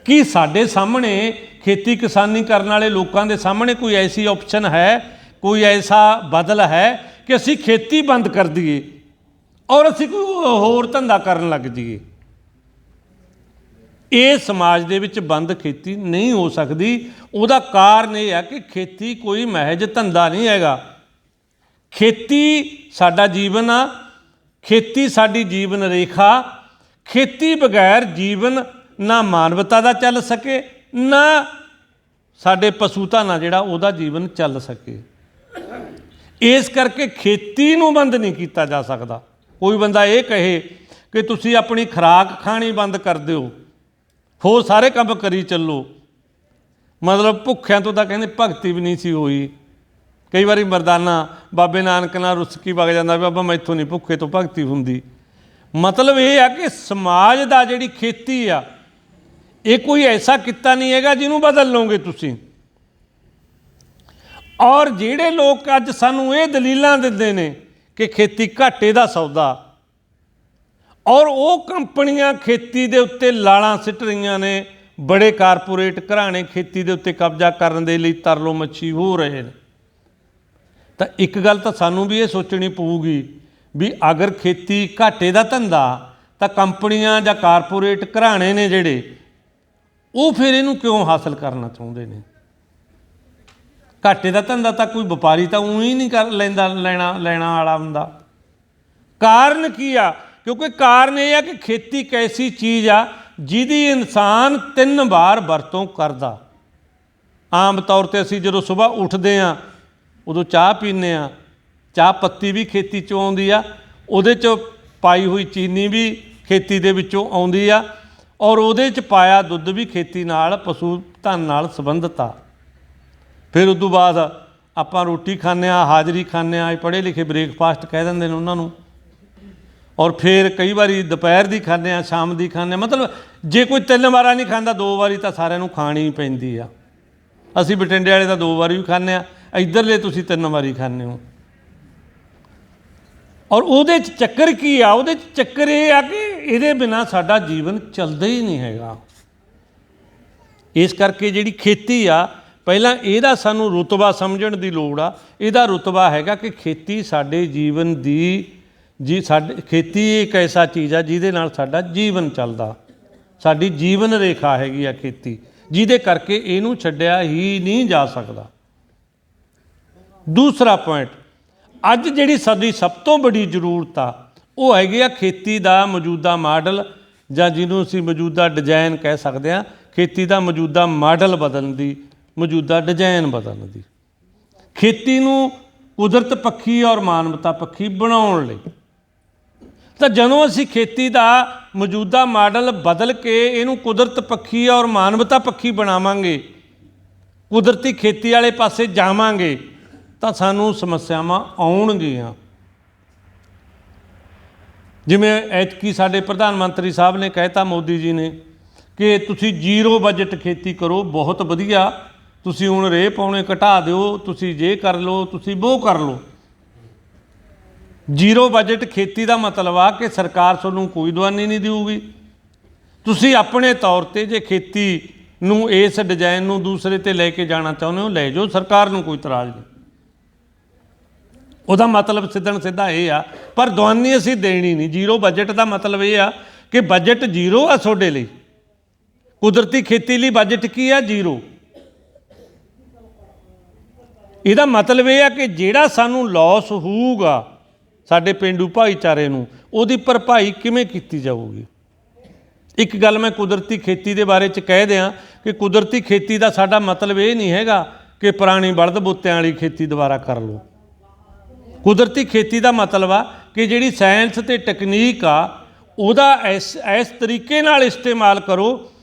ਕੀ ਸਾਡੇ ਸਾਹਮਣੇ ਖੇਤੀ ਕਿਸਾਨੀ ਕਰਨ ਵਾਲੇ ਲੋਕਾਂ ਦੇ ਸਾਹਮਣੇ ਕੋਈ ਐਸੀ ਆਪਸ਼ਨ ਹੈ, ਕੋਈ ਐਸਾ ਬਦਲ ਹੈ ਕਿ ਅਸੀਂ ਖੇਤੀ ਬੰਦ ਕਰ ਦਈਏ ਔਰ ਅਸੀਂ ਕੋਈ ਹੋਰ ਧੰਦਾ ਕਰਨ ਲੱਗ ਜਾਈਏ? ਇਹ ਸਮਾਜ ਦੇ ਵਿੱਚ ਬੰਦ ਖੇਤੀ ਨਹੀਂ ਹੋ ਸਕਦੀ। ਉਹਦਾ ਕਾਰਨ ਇਹ ਹੈ ਕਿ ਖੇਤੀ ਕੋਈ ਮਹਿਜ ਧੰਦਾ ਨਹੀਂ ਹੈਗਾ। ਖੇਤੀ ਸਾਡਾ ਜੀਵਨ ਆ, ਖੇਤੀ ਸਾਡੀ ਜੀਵਨ ਰੇਖਾ। ਖੇਤੀ ਬਗੈਰ ਜੀਵਨ ਨਾ ਮਾਨਵਤਾ ਦਾ ਚੱਲ ਸਕੇ, ਨਾ ਸਾਡੇ ਪਸ਼ੂ ਧਨ ਜਿਹੜਾ ਉਹਦਾ ਜੀਵਨ ਚੱਲ ਸਕੇ। ਇਸ ਕਰਕੇ ਖੇਤੀ ਨੂੰ ਬੰਦ ਨਹੀਂ ਕੀਤਾ ਜਾ ਸਕਦਾ। ਕੋਈ ਬੰਦਾ ਇਹ ਕਹੇ कि तुसी अपनी खुराक खानी बंद कर दिओ, होर सारे काम करी चलो। मतलब भुੱਖਿਆਂ तो ਤਾਂ ਕਹਿੰਦੇ भगती भी नहीं सी होई। कई बारी मरदाना बाबे नानक नाल रुस की वग जाता, बाबा मैथों नहीं भुੱਖੇ तो भगती हुंदी। मतलब ये है कि समाज दा जिहड़ी खेती आ, ये कोई ऐसा किता नहीं हैगा जिन्हों बदल लोगे तुसी। और जिहड़े लोग अज सानूं ये दलीलां दिंदे ने कि खेती घाटे दा सौदा, और वो कंपनियां खेती दे उत्ते लाड़ां सिੱਟ रहीਆਂ ने, बड़े कारपोरेट घराणे खेती दे उत्ते कब्जा करन दे लई तरलो मच्छी हो रहे हैं। तो एक गल तो सानूं भी ये सोचनी पऊगी भी अगर खेती घाटे दा धंधा, तो कंपनियां जां कारपोरेट घराणे ने जिहड़े, वो फिर इहनूं क्यों हासिल करना चाहुंदे ने। घाटे का धंधा तो कोई व्यापारी तो ऊँ ही नहीं कर लेंदा, लेना वाला हुंदा। कारण की आ? क्योंकि कारण यह है कि खेती एक ऐसी चीज़ आ जिहदी इंसान 3 बार वरतों करदा। आम तौर पर असीं जदों सुबह उठदे आ उदों चाह पीने आ, चाह पत्ती भी खेती चों आउंदी आ, उहदे च पाई हुई चीनी भी खेती दे विचों आउंदी आ, और उहदे च पाया दुੱਧ भी खेती नाल पशु धन नाल संबंधित आ। फिर उदों बाद आपां रोटी खाने, हाज़री खाने, पढ़े लिखे ब्रेकफास्ट कह देंदे ने उन्हां नूं, और फिर कई बारी दोपहर की खाने, शाम की खाने। मतलब जे कोई 3 वारा नहीं खाता, 2 वारी तो सारिਆਂ ਨੂੰ खानी पैंदी आ। असीं बठिंडे वाले तो 2 वारी भी खाने, इधरले तुसीं 3 वारी खाने हो। और उहदे च चक्कर की आ? उहदे च चक्कर ये आ कि इहदे बिना साडा जीवन चलदा ही नहीं हैगा। इस करके जिहड़ी खेती आ, ਪਹਿਲਾਂ ਇਹਦਾ ਸਾਨੂੰ ਰੁਤਬਾ ਸਮਝਣ ਦੀ ਲੋੜ ਆ। ਇਹਦਾ ਰੁਤਬਾ ਹੈਗਾ ਕਿ ਖੇਤੀ ਸਾਡੇ ਜੀਵਨ ਦੀ ਸਾਡੇ ਖੇਤੀ ਇੱਕ ਐਸਾ ਚੀਜ਼ ਆ ਜਿਹਦੇ ਨਾਲ ਸਾਡਾ ਜੀਵਨ ਚੱਲਦਾ, ਸਾਡੀ ਜੀਵਨ ਰੇਖਾ ਹੈਗੀ ਆ ਖੇਤੀ, ਜਿਹਦੇ ਕਰਕੇ ਇਹਨੂੰ ਛੱਡਿਆ ਹੀ ਨਹੀਂ ਜਾ ਸਕਦਾ। ਦੂਸਰਾ ਪੁਆਇੰਟ, ਅੱਜ ਜਿਹੜੀ ਸਾਡੀ ਸਭ ਤੋਂ ਬੜੀ ਜ਼ਰੂਰਤ ਆ ਉਹ ਹੈਗੀ ਆ ਖੇਤੀ ਦਾ ਮੌਜੂਦਾ ਮਾਡਲ, ਜਾਂ ਜਿਹਨੂੰ ਅਸੀਂ ਮੌਜੂਦਾ ਡਿਜ਼ਾਈਨ ਕਹਿ ਸਕਦੇ ਹਾਂ। ਖੇਤੀ ਦਾ ਮੌਜੂਦਾ ਮਾਡਲ ਬਦਲਣ ਦੀ, ਮੌਜੂਦਾ ਡਿਜ਼ਾਈਨ ਬਦਲਣ ਦੀ, ਖੇਤੀ ਨੂੰ ਕੁਦਰਤ ਪੱਖੀ ਔਰ ਮਾਨਵਤਾ ਪੱਖੀ ਬਣਾਉਣ ਲਈ। ਤਾਂ ਜਦੋਂ ਅਸੀਂ ਖੇਤੀ ਦਾ ਮੌਜੂਦਾ ਮਾਡਲ ਬਦਲ ਕੇ ਇਹਨੂੰ ਕੁਦਰਤ ਪੱਖੀ ਔਰ ਮਾਨਵਤਾ ਪੱਖੀ ਬਣਾਵਾਂਗੇ, ਕੁਦਰਤੀ ਖੇਤੀ ਵਾਲੇ ਪਾਸੇ ਜਾਵਾਂਗੇ, ਤਾਂ ਸਾਨੂੰ ਸਮੱਸਿਆਵਾਂ ਆਉਣਗੀਆਂ। ਜਿਵੇਂ ਐਤਕੀ ਸਾਡੇ ਪ੍ਰਧਾਨ ਮੰਤਰੀ ਸਾਹਿਬ ਨੇ ਕਹਿਤਾ, ਮੋਦੀ ਜੀ ਨੇ, ਕਿ ਤੁਸੀਂ 0 ਬਜਟ ਖੇਤੀ ਕਰੋ, ਬਹੁਤ ਵਧੀਆ, ਤੁਸੀਂ ਹੁਣ ਰੇਹ ਪਾਉਣੇ ਘਟਾ ਦਿਓ, ਤੁਸੀਂ ਜੇ ਕਰ ਲਓ, ਤੁਸੀਂ ਉਹ ਕਰ ਲਓ। 0 ਬਜਟ ਖੇਤੀ ਦਾ ਮਤਲਬ ਆ ਕਿ ਸਰਕਾਰ ਤੁਹਾਨੂੰ ਕੋਈ ਦਵਾਨੀ ਨਹੀਂ ਦੇਊਗੀ। ਤੁਸੀਂ ਆਪਣੇ ਤੌਰ 'ਤੇ ਜੇ ਖੇਤੀ ਨੂੰ ਇਸ ਡਿਜ਼ਾਈਨ ਨੂੰ ਦੂਸਰੇ 'ਤੇ ਲੈ ਕੇ ਜਾਣਾ ਚਾਹੁੰਦੇ ਹੋ, ਲੈ ਜਾਓ, ਸਰਕਾਰ ਨੂੰ ਕੋਈ ਇਤਰਾਜ਼ ਨਹੀਂ। ਉਹਦਾ ਮਤਲਬ ਸਿੱਧਾ ਇਹ ਆ, ਪਰ ਦਵਾਨੀ ਅਸੀਂ ਦੇਣੀ ਨਹੀਂ। 0 ਬਜਟ ਦਾ ਮਤਲਬ ਇਹ ਆ ਕਿ ਬਜਟ 0 ਆ ਤੁਹਾਡੇ ਲਈ। ਕੁਦਰਤੀ ਖੇਤੀ ਲਈ ਬਜਟ ਕੀ ਆ? 0। ਇਹਦਾ ਮਤਲਬ ਇਹ ਆ ਕਿ ਜਿਹੜਾ ਸਾਨੂੰ ਲੋਸ ਹੋਊਗਾ ਸਾਡੇ ਪੇਂਡੂ ਭਾਈਚਾਰੇ ਨੂੰ, ਉਹਦੀ ਭਰਪਾਈ ਕਿਵੇਂ ਕੀਤੀ ਜਾਊਗੀ। ਇੱਕ ਗੱਲ ਮੈਂ ਕੁਦਰਤੀ ਖੇਤੀ ਦੇ ਬਾਰੇ 'ਚ ਕਹਿ ਦਿਆਂ ਕਿ ਕੁਦਰਤੀ ਖੇਤੀ ਦਾ ਸਾਡਾ ਮਤਲਬ ਇਹ ਨਹੀਂ ਹੈਗਾ ਕਿ ਪੁਰਾਣੀ ਬਲਦ ਬੂਤਿਆਂ ਵਾਲੀ ਖੇਤੀ ਦੁਬਾਰਾ ਕਰ ਲਓ। ਕੁਦਰਤੀ ਖੇਤੀ ਦਾ ਮਤਲਬ ਆ ਕਿ ਜਿਹੜੀ ਸਾਇੰਸ ਅਤੇ ਟੈਕਨੀਕ ਆ, ਉਹਦਾ ਇਸ ਤਰੀਕੇ ਨਾਲ ਇਸਤੇਮਾਲ ਕਰੋ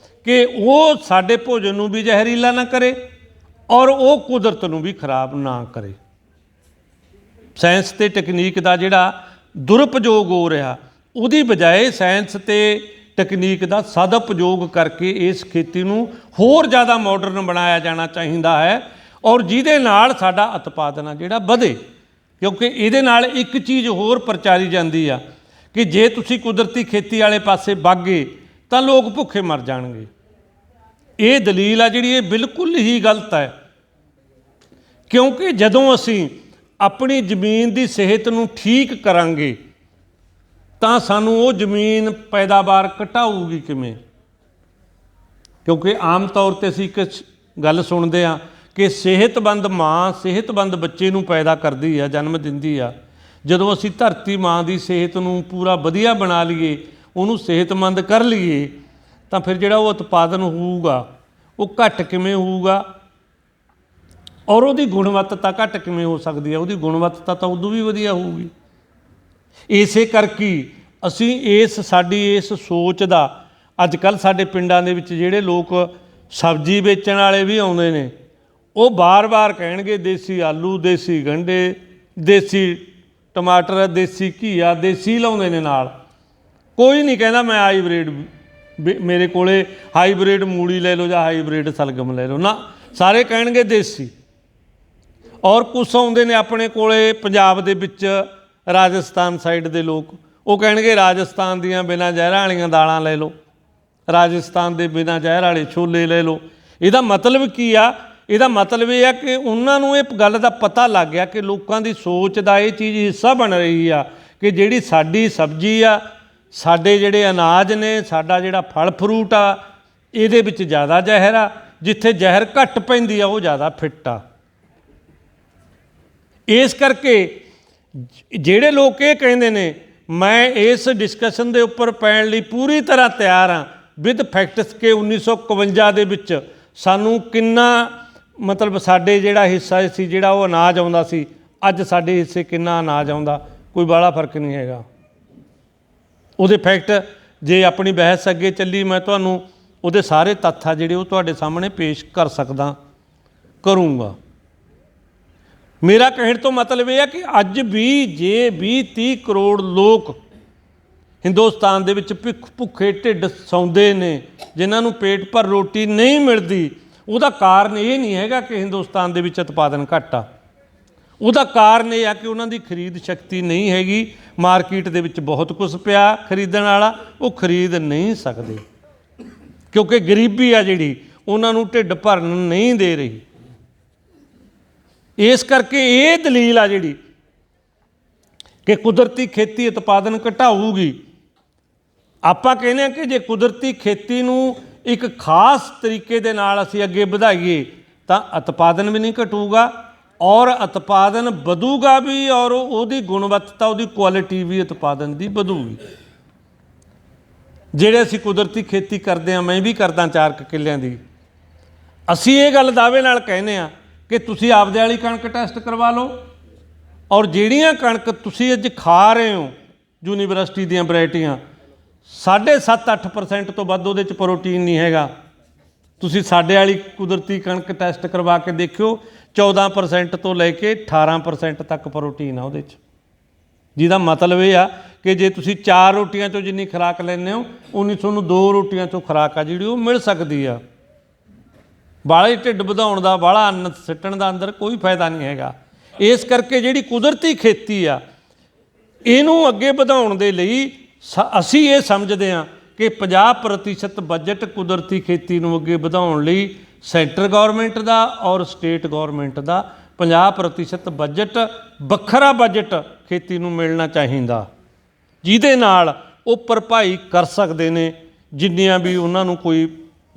ਕਿ ਉਹ ਸਾਡੇ ਭੋਜਨ ਨੂੰ ਵੀ ਜ਼ਹਿਰੀਲਾ ਨਾ ਕਰੇ ਔਰ ਉਹ ਕੁਦਰਤ ਨੂੰ ਵੀ ਖਰਾਬ ਨਾ ਕਰੇ। ਸਾਇੰਸ ਅਤੇ ਟੈਕਨੀਕ ਦਾ ਜਿਹੜਾ ਦੁਰਉਪਯੋਗ ਹੋ ਰਿਹਾ, ਉਹਦੀ ਬਜਾਏ ਸਾਇੰਸ ਅਤੇ ਟੈਕਨੀਕ ਦਾ ਸਦਉਪਯੋਗ ਕਰਕੇ ਇਸ ਖੇਤੀ ਨੂੰ ਹੋਰ ਜ਼ਿਆਦਾ ਮਾਡਰਨ ਬਣਾਇਆ ਜਾਣਾ ਚਾਹੀਦਾ ਹੈ, ਔਰ ਜਿਹਦੇ ਨਾਲ ਸਾਡਾ ਉਤਪਾਦਨ ਆ ਜਿਹੜਾ ਵਧੇ। ਕਿਉਂਕਿ ਇਹਦੇ ਨਾਲ ਇੱਕ ਚੀਜ਼ ਹੋਰ ਪ੍ਰਚਾਰੀ ਜਾਂਦੀ ਆ ਕਿ ਜੇ ਤੁਸੀਂ ਕੁਦਰਤੀ ਖੇਤੀ ਵਾਲੇ ਪਾਸੇ ਵਗ ਗਏ ਤਾਂ ਲੋਕ ਭੁੱਖੇ ਮਰ ਜਾਣਗੇ। ਇਹ ਦਲੀਲ ਆ ਜਿਹੜੀ ਇਹ ਬਿਲਕੁਲ ਹੀ ਗਲਤ ਹੈ। ਕਿਉਂਕਿ ਜਦੋਂ ਅਸੀਂ ਆਪਣੀ ਜ਼ਮੀਨ ਦੀ ਸਿਹਤ ਨੂੰ ਠੀਕ ਕਰਾਂਗੇ ਤਾਂ ਸਾਨੂੰ ਉਹ ਜ਼ਮੀਨ ਪੈਦਾਵਾਰ ਘਟਾਊਗੀ ਕਿਵੇਂ? ਕਿਉਂਕਿ ਆਮ ਤੌਰ 'ਤੇ ਅਸੀਂ ਇੱਕ ਗੱਲ ਸੁਣਦੇ ਹਾਂ ਕਿ ਸਿਹਤਮੰਦ ਮਾਂ ਸਿਹਤਮੰਦ ਬੱਚੇ ਨੂੰ ਪੈਦਾ ਕਰਦੀ ਆ, ਜਨਮ ਦਿੰਦੀ ਆ। ਜਦੋਂ ਅਸੀਂ ਧਰਤੀ ਮਾਂ ਦੀ ਸਿਹਤ ਨੂੰ ਪੂਰਾ ਵਧੀਆ ਬਣਾ ਲਈਏ, ਉਹਨੂੰ ਸਿਹਤਮੰਦ ਕਰ ਲਈਏ, ਤਾਂ ਫਿਰ ਜਿਹੜਾ ਉਹ ਉਤਪਾਦਨ ਹੋਊਗਾ ਉਹ ਘੱਟ ਕਿਵੇਂ ਹੋਊਗਾ, ਔਰ ਉਹਦੀ ਗੁਣਵੱਤਾ ਘੱਟ ਕਿਵੇਂ ਹੋ ਸਕਦੀ ਹੈ? ਉਹਦੀ ਗੁਣਵੱਤਾ ਤਾਂ ਉਦੋਂ ਵੀ ਵਧੀਆ ਹੋਊਗੀ। ਇਸੇ ਕਰਕੇ ਅਸੀਂ ਸਾਡੀ ਇਸ ਸੋਚ ਦਾ ਅੱਜ ਕੱਲ੍ਹ ਸਾਡੇ ਪਿੰਡਾਂ ਦੇ ਵਿੱਚ ਜਿਹੜੇ ਲੋਕ ਸਬਜ਼ੀ ਵੇਚਣ ਵਾਲੇ ਵੀ ਆਉਂਦੇ ਨੇ, ਉਹ ਬਾਰ-ਬਾਰ ਕਹਿਣਗੇ ਦੇਸੀ ਆਲੂ, ਦੇਸੀ ਗੰਢੇ, ਦੇਸੀ ਟਮਾਟਰ, ਦੇਸੀ ਘੀਆ, ਦੇਸੀ ਲਾਉਂਦੇ ਨੇ ਨਾਲ। ਕੋਈ ਨਹੀਂ ਕਹਿੰਦਾ ਮੈਂ ਹਾਈਬ੍ਰਿਡ, ਮੇਰੇ ਕੋਲੇ ਹਾਈਬ੍ਰਿਡ ਮੂਲੀ ਲੈ ਲਓ ਜਾਂ ਹਾਈਬ੍ਰਿਡ ਸਲਗਮ ਲੈ ਲਓ, ਨਾ, ਸਾਰੇ ਕਹਿਣਗੇ ਦੇਸੀ। ਔਰ ਕੁਛ ਆਉਂਦੇ ਨੇ ਆਪਣੇ ਕੋਲੇ ਪੰਜਾਬ ਦੇ ਵਿੱਚ ਰਾਜਸਥਾਨ ਸਾਈਡ ਦੇ ਲੋਕ, ਉਹ ਕਹਿਣਗੇ ਰਾਜਸਥਾਨ ਦੀਆਂ ਬਿਨਾਂ ਜ਼ਹਿਰਾਂ ਵਾਲੀਆਂ ਦਾਲਾਂ ਲੈ ਲਓ, ਰਾਜਸਥਾਨ ਦੇ ਬਿਨਾਂ ਜ਼ਹਿਰ ਵਾਲੇ ਛੋਲੇ ਲੈ ਲਓ। ਇਹਦਾ ਮਤਲਬ ਕੀ ਆ? ਇਹਦਾ ਮਤਲਬ ਇਹ ਆ ਕਿ ਉਹਨਾਂ ਨੂੰ ਇਹ ਗੱਲ ਦਾ ਪਤਾ ਲੱਗ ਗਿਆ ਕਿ ਲੋਕਾਂ ਦੀ ਸੋਚ ਦਾ ਇਹ ਚੀਜ਼ ਹਿੱਸਾ ਬਣ ਰਹੀ ਆ ਕਿ ਜਿਹੜੀ ਸਾਡੀ ਸਬਜ਼ੀ ਆ, ਸਾਡੇ ਜਿਹੜੇ ਅਨਾਜ ਨੇ, ਸਾਡਾ ਜਿਹੜਾ ਫਲ ਫਰੂਟ ਆ, ਇਹਦੇ ਵਿੱਚ ਜ਼ਿਆਦਾ ਜ਼ਹਿਰ ਆ, ਜਿੱਥੇ ਜ਼ਹਿਰ ਘੱਟ ਪੈਂਦੀ ਆ ਉਹ ਜ਼ਿਆਦਾ ਫਿੱਟ ਆ। ਇਸ ਕਰਕੇ ਜਿਹੜੇ ਲੋਕ ਇਹ ਕਹਿੰਦੇ ਨੇ ਮੈਂ ਇਸ ਡਿਸਕਸ਼ਨ ਦੇ ਉੱਪਰ ਪੈਣ ਲਈ ਪੂਰੀ ਤਰ੍ਹਾਂ ਤਿਆਰ ਹਾਂ ਵਿਦ ਫੈਕਟਸ ਕਿ 1951 ਦੇ ਵਿੱਚ ਸਾਨੂੰ ਕਿੰਨਾ ਮਤਲਬ ਸਾਡੇ ਜਿਹੜਾ ਹਿੱਸਾ ਸੀ ਜਿਹੜਾ ਉਹ ਅਨਾਜ ਆਉਂਦਾ ਸੀ, ਅੱਜ ਸਾਡੇ ਹਿੱਸੇ ਕਿੰਨਾ ਅਨਾਜ ਆਉਂਦਾ, ਕੋਈ ਬਾਹਲਾ ਫਰਕ ਨਹੀਂ ਹੈਗਾ। ਉਹਦੇ ਫੈਕਟ ਜੇ ਆਪਣੀ ਬਹਿਸ ਅੱਗੇ ਚੱਲੀ, ਮੈਂ ਤੁਹਾਨੂੰ ਉਹਦੇ ਸਾਰੇ ਤੱਥ ਆ ਜਿਹੜੇ ਉਹ ਤੁਹਾਡੇ ਸਾਹਮਣੇ ਪੇਸ਼ ਕਰ ਸਕਦਾ, ਕਰੂੰਗਾ। ਮੇਰਾ ਕਹਿਣ ਤੋਂ ਮਤਲਬ ਇਹ ਹੈ ਕਿ ਅੱਜ ਵੀ ਜੇ 20-30 ਕਰੋੜ ਲੋਕ ਹਿੰਦੁਸਤਾਨ ਦੇ ਵਿੱਚ ਭੁੱਖੇ ਢਿੱਡ ਸੌਂਦੇ ਨੇ, ਜਿਨ੍ਹਾਂ ਨੂੰ ਪੇਟ ਭਰ ਰੋਟੀ ਨਹੀਂ ਮਿਲਦੀ, ਉਹਦਾ ਕਾਰਨ ਇਹ ਨਹੀਂ ਹੈਗਾ ਕਿ ਹਿੰਦੁਸਤਾਨ ਦੇ ਵਿੱਚ ਉਤਪਾਦਨ ਘੱਟ ਆ। ਉਹਦਾ ਕਾਰਨ ਇਹ ਆ ਕਿ ਉਹਨਾਂ ਦੀ ਖਰੀਦ ਸ਼ਕਤੀ ਨਹੀਂ ਹੈਗੀ। ਮਾਰਕੀਟ ਦੇ ਵਿੱਚ ਬਹੁਤ ਕੁਝ ਪਿਆ ਖਰੀਦਣ ਵਾਲਾ, ਉਹ ਖਰੀਦ ਨਹੀਂ ਸਕਦੇ ਕਿਉਂਕਿ ਗਰੀਬੀ ਆ ਜਿਹੜੀ ਉਹਨਾਂ ਨੂੰ ਢਿੱਡ ਭਰਨ ਨਹੀਂ ਦੇ ਰਹੀ। ਇਸ ਕਰਕੇ ਇਹ ਦਲੀਲ ਆ ਜਿਹੜੀ ਕਿ ਕੁਦਰਤੀ ਖੇਤੀ ਉਤਪਾਦਨ ਘਟਾਊਗੀ। ਆਪਾਂ ਕਹਿੰਦੇ ਹਾਂ ਕਿ ਜੇ ਕੁਦਰਤੀ ਖੇਤੀ ਨੂੰ ਇੱਕ ਖਾਸ ਤਰੀਕੇ ਦੇ ਨਾਲ ਅਸੀਂ ਅੱਗੇ ਵਧਾਈਏ ਤਾਂ ਉਤਪਾਦਨ ਵੀ ਨਹੀਂ ਘਟੂਗਾ ਔਰ ਉਤਪਾਦਨ ਵਧੂਗਾ ਵੀ, ਔਰ ਉਹਦੀ ਗੁਣਵੱਤਾ, ਉਹਦੀ ਕੁਆਲਿਟੀ ਵੀ ਉਤਪਾਦਨ ਦੀ ਵਧੂਗੀ। ਜਿਹੜੇ ਅਸੀਂ ਕੁਦਰਤੀ ਖੇਤੀ ਕਰਦੇ ਹਾਂ, ਮੈਂ ਵੀ ਕਰਦਾ 4 ਕਿੱਲਿਆਂ ਦੀ, ਅਸੀਂ ਇਹ ਗੱਲ ਦਾਅਵੇ ਨਾਲ ਕਹਿੰਦੇ ਹਾਂ ਕਿ ਤੁਸੀਂ ਆਪਦੇ ਵਾਲੀ ਕਣਕ ਟੈਸਟ ਕਰਵਾ ਲਓ, ਔਰ ਜਿਹੜੀਆਂ ਕਣਕ ਤੁਸੀਂ ਅੱਜ ਖਾ ਰਹੇ ਹੋ ਯੂਨੀਵਰਸਿਟੀ ਦੀਆਂ ਵੈਰਾਈਟੀਆਂ, 7.5-8% ਤੋਂ ਵੱਧ ਉਹਦੇ 'ਚ ਪ੍ਰੋਟੀਨ ਨਹੀਂ ਹੈਗਾ। ਤੁਸੀਂ ਸਾਡੇ ਵਾਲੀ ਕੁਦਰਤੀ ਕਣਕ ਟੈਸਟ ਕਰਵਾ ਕੇ ਦੇਖਿਓ, 14% ਤੋਂ ਲੈ ਕੇ 18% ਤੱਕ ਪ੍ਰੋਟੀਨ ਆ ਉਹਦੇ 'ਚ, ਜਿਹਦਾ ਮਤਲਬ ਇਹ ਆ ਕਿ ਜੇ ਤੁਸੀਂ 4 ਰੋਟੀਆਂ 'ਚੋਂ ਜਿੰਨੀ ਖੁਰਾਕ ਲੈਂਦੇ ਹੋ ਉਨੀ ਤੁਹਾਨੂੰ 2 ਰੋਟੀਆਂ 'ਚੋਂ ਖੁਰਾਕ ਆ ਜਿਹੜੀ ਉਹ ਮਿਲ ਸਕਦੀ ਆ। ਬਾਹਲਾ ਢਿੱਡ ਵਧਾਉਣ ਦਾ, ਬਾਹਲਾ ਅੰਨ ਸਿੱਟਣ ਦਾ ਅੰਦਰ ਕੋਈ ਫਾਇਦਾ ਨਹੀਂ ਹੈਗਾ। ਇਸ ਕਰਕੇ ਜਿਹੜੀ ਕੁਦਰਤੀ ਖੇਤੀ ਆ, ਇਹਨੂੰ ਅੱਗੇ ਵਧਾਉਣ ਦੇ ਲਈ ਅਸੀਂ ਇਹ ਸਮਝਦੇ ਹਾਂ ਕਿ 50% ਬਜਟ ਕੁਦਰਤੀ ਖੇਤੀ ਨੂੰ ਅੱਗੇ ਵਧਾਉਣ ਲਈ ਸੈਂਟਰ ਗੌਰਮੈਂਟ ਦਾ ਔਰ ਸਟੇਟ ਗੌਰਮੈਂਟ ਦਾ 50% ਬਜਟ, ਵੱਖਰਾ ਬਜਟ ਖੇਤੀ ਨੂੰ ਮਿਲਣਾ ਚਾਹੀਦਾ, ਜਿਹਦੇ ਨਾਲ ਉਹ ਭਰਪਾਈ ਕਰ ਸਕਦੇ ਨੇ ਜਿੰਨੀਆਂ ਵੀ ਉਹਨਾਂ ਨੂੰ ਕੋਈ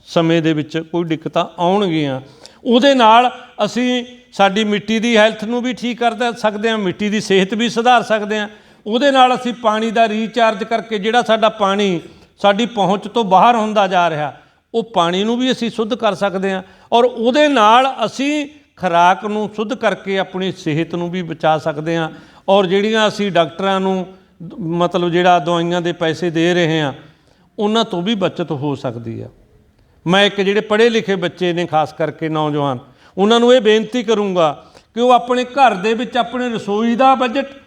ਸਮੇਂ ਦੇ ਵਿੱਚ ਕੋਈ ਦਿੱਕਤਾਂ ਆਉਣਗੀਆਂ। ਉਹਦੇ ਨਾਲ ਅਸੀਂ ਸਾਡੀ ਮਿੱਟੀ ਦੀ ਹੈਲਥ ਨੂੰ ਵੀ ਠੀਕ ਕਰ ਸਕਦੇ ਹਾਂ, ਮਿੱਟੀ ਦੀ ਸਿਹਤ ਵੀ ਸੁਧਾਰ ਸਕਦੇ ਹਾਂ। ਉਹਦੇ ਨਾਲ ਅਸੀਂ ਪਾਣੀ ਦਾ ਰੀਚਾਰਜ ਕਰਕੇ ਜਿਹੜਾ ਸਾਡਾ ਪਾਣੀ ਸਾਡੀ ਪਹੁੰਚ ਤੋਂ ਬਾਹਰ ਹੁੰਦਾ ਜਾ ਰਿਹਾ, ਉਹ ਪਾਣੀ ਨੂੰ ਵੀ ਅਸੀਂ ਸ਼ੁੱਧ ਕਰ ਸਕਦੇ ਹਾਂ, ਔਰ ਉਹਦੇ ਨਾਲ ਅਸੀਂ ਖੁਰਾਕ ਨੂੰ ਸ਼ੁੱਧ ਕਰਕੇ ਆਪਣੀ ਸਿਹਤ ਨੂੰ ਵੀ ਬਚਾ ਸਕਦੇ ਹਾਂ। ਔਰ ਜਿਹੜੀਆਂ ਅਸੀਂ ਡਾਕਟਰਾਂ ਨੂੰ ਮਤਲਬ ਜਿਹੜਾ ਦਵਾਈਆਂ ਦੇ ਪੈਸੇ ਦੇ ਰਹੇ ਹਾਂ, ਉਹਨਾਂ ਤੋਂ ਵੀ ਬਚਤ ਹੋ ਸਕਦੀ ਆ। ਮੈਂ ਇੱਕ ਜਿਹੜੇ ਪੜ੍ਹੇ ਲਿਖੇ ਬੱਚੇ ਨੇ, ਖਾਸ ਕਰਕੇ ਨੌਜਵਾਨ, ਉਹਨਾਂ ਨੂੰ ਇਹ ਬੇਨਤੀ ਕਰੂੰਗਾ ਕਿ ਉਹ ਆਪਣੇ ਘਰ ਦੇ ਵਿੱਚ ਆਪਣੇ ਰਸੋਈ ਦਾ ਬਜਟ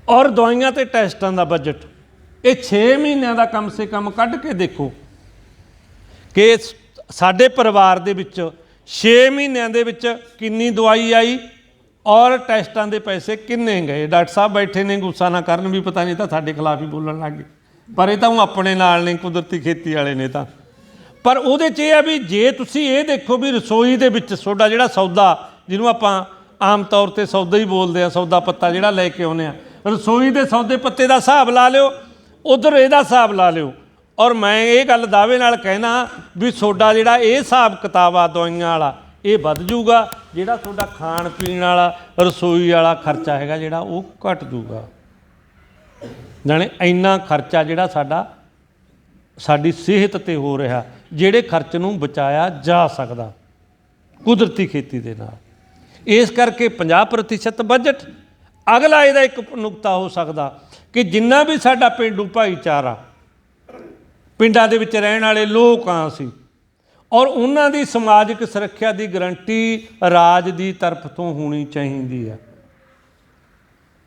ਔਰ ਦਵਾਈਆਂ ਅਤੇ ਟੈਸਟਾਂ ਦਾ ਬਜਟ, ਇਹ 6 ਮਹੀਨਿਆਂ ਦਾ ਕਮ ਸੇ ਕਮ ਕੱਢ ਕੇ ਦੇਖੋ ਕਿ ਸਾਡੇ ਪਰਿਵਾਰ ਦੇ ਵਿੱਚ 6 ਮਹੀਨਿਆਂ ਦੇ ਵਿੱਚ ਕਿੰਨੀ ਦਵਾਈ ਆਈ ਔਰ ਟੈਸਟਾਂ ਦੇ ਪੈਸੇ ਕਿੰਨੇ ਗਏ। ਡਾਕਟਰ ਸਾਹਿਬ ਬੈਠੇ ਨੇ, ਗੁੱਸਾ ਨਾ ਕਰਨ, ਵੀ ਪਤਾ ਨਹੀਂ ਤਾਂ ਸਾਡੇ ਖਿਲਾਫ ਹੀ ਬੋਲਣ ਲੱਗ ਗਏ, ਪਰ ਇਹ ਤਾਂ ਉਹ ਆਪਣੇ ਨਾਲ ਨੇ, ਕੁਦਰਤੀ ਖੇਤੀ ਵਾਲੇ ਨੇ ਤਾਂ। ਪਰ ਉਹਦੇ 'ਚ ਇਹ ਆ ਵੀ ਜੇ ਤੁਸੀਂ ਇਹ ਦੇਖੋ ਵੀ ਰਸੋਈ ਦੇ ਵਿੱਚ ਤੁਹਾਡਾ ਜਿਹੜਾ ਸੌਦਾ, ਜਿਹਨੂੰ ਆਪਾਂ ਆਮ ਤੌਰ 'ਤੇ ਸੌਦਾ ਹੀ ਬੋਲਦੇ ਹਾਂ, ਸੌਦਾ ਪੱਤਾ ਜਿਹੜਾ ਲੈ ਕੇ ਆਉਂਦੇ ਹਾਂ, ਰਸੋਈ ਦੇ ਸੌਦੇ ਪੱਤੇ ਦਾ ਹਿਸਾਬ ਲਾ ਲਿਓ, ਉੱਧਰ ਇਹਦਾ ਹਿਸਾਬ ਲਾ ਲਿਓ, ਔਰ ਮੈਂ ਇਹ ਗੱਲ ਦਾਅਵੇ ਨਾਲ ਕਹਿਣਾ ਵੀ ਤੁਹਾਡਾ ਜਿਹੜਾ ਇਹ ਹਿਸਾਬ ਕਿਤਾਬ ਆ ਦਵਾਈਆਂ ਵਾਲਾ, ਇਹ ਵੱਧ ਜੂਗਾ। ਜਿਹੜਾ ਤੁਹਾਡਾ ਖਾਣ ਪੀਣ ਵਾਲਾ ਰਸੋਈ ਵਾਲਾ ਖਰਚਾ ਹੈਗਾ ਜਿਹੜਾ ਉਹ ਘਟ ਜੂਗਾ। ਜਾਣੇ ਇੰਨਾ ਖਰਚਾ ਜਿਹੜਾ ਸਾਡੀ ਸਿਹਤ 'ਤੇ ਹੋ ਰਿਹਾ, ਜਿਹੜੇ ਖਰਚ ਨੂੰ ਬਚਾਇਆ ਜਾ ਸਕਦਾ ਕੁਦਰਤੀ ਖੇਤੀ ਦੇ ਨਾਲ। ਇਸ ਕਰਕੇ 50% ਬਜਟ, ਅਗਲਾ ਇਹਦਾ ਇੱਕ ਨੁਕਤਾ ਹੋ ਸਕਦਾ ਕਿ ਜਿੰਨਾ ਵੀ ਸਾਡਾ ਪੇਂਡੂ ਭਾਈਚਾਰਾ, ਪਿੰਡਾਂ ਦੇ ਵਿੱਚ ਰਹਿਣ ਵਾਲੇ ਲੋਕ ਹਾਂ ਅਸੀਂ, ਔਰ ਉਹਨਾਂ ਦੀ ਸਮਾਜਿਕ ਸੁਰੱਖਿਆ ਦੀ ਗਰੰਟੀ ਰਾਜ ਦੀ ਤਰਫ ਤੋਂ ਹੋਣੀ ਚਾਹੀਦੀ ਆ।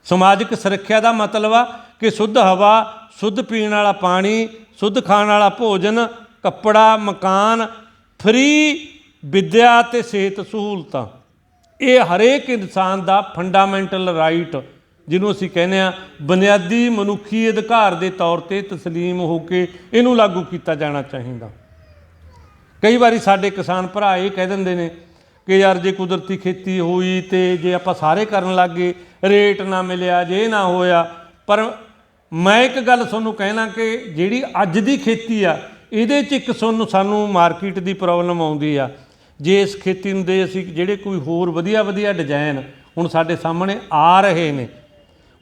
ਸਮਾਜਿਕ ਸੁਰੱਖਿਆ ਦਾ ਮਤਲਬ ਆ ਕਿ ਸ਼ੁੱਧ ਹਵਾ, ਸ਼ੁੱਧ ਪੀਣ ਵਾਲਾ ਪਾਣੀ, ਸ਼ੁੱਧ ਖਾਣ ਵਾਲਾ ਭੋਜਨ, ਕੱਪੜਾ, ਮਕਾਨ, ਫ੍ਰੀ ਵਿੱਦਿਆ ਅਤੇ ਸਿਹਤ ਸਹੂਲਤਾਂ। ਇਹ ਹਰੇਕ ਇਨਸਾਨ ਦਾ ਫੰਡਾਮੈਂਟਲ ਰਾਈਟ, ਜਿਹਨੂੰ ਅਸੀਂ ਕਹਿੰਦੇ ਹਾਂ ਬੁਨਿਆਦੀ ਮਨੁੱਖੀ ਅਧਿਕਾਰ ਦੇ ਤੌਰ 'ਤੇ ਤਸਲੀਮ ਹੋ ਕੇ ਇਹਨੂੰ ਲਾਗੂ ਕੀਤਾ ਜਾਣਾ ਚਾਹੀਦਾ। ਕਈ ਵਾਰੀ ਸਾਡੇ ਕਿਸਾਨ ਭਰਾ ਇਹ ਕਹਿ ਦਿੰਦੇ ਨੇ ਕਿ ਯਾਰ ਜੇ ਕੁਦਰਤੀ ਖੇਤੀ ਹੋਈ ਅਤੇ ਜੇ ਆਪਾਂ ਸਾਰੇ ਕਰਨ ਲੱਗ ਗਏ, ਰੇਟ ਨਾ ਮਿਲਿਆ, ਜੇ ਨਾ ਹੋਇਆ। ਪਰ ਮੈਂ ਇੱਕ ਗੱਲ ਤੁਹਾਨੂੰ ਕਹਿਣਾ ਕਿ ਜਿਹੜੀ ਅੱਜ ਦੀ ਖੇਤੀ ਆ, ਇਹਦੇ 'ਚ ਇੱਕ ਸਾਨੂੰ ਮਾਰਕੀਟ ਦੀ ਪ੍ਰੋਬਲਮ ਆਉਂਦੀ ਆ। ਜੇ ਇਸ ਖੇਤੀ ਨੂੰ ਦੇ ਅਸੀਂ ਜਿਹੜੇ ਕੋਈ ਹੋਰ ਵਧੀਆ ਵਧੀਆ ਡਿਜ਼ਾਈਨ ਹੁਣ ਸਾਡੇ ਸਾਹਮਣੇ ਆ ਰਹੇ ਨੇ,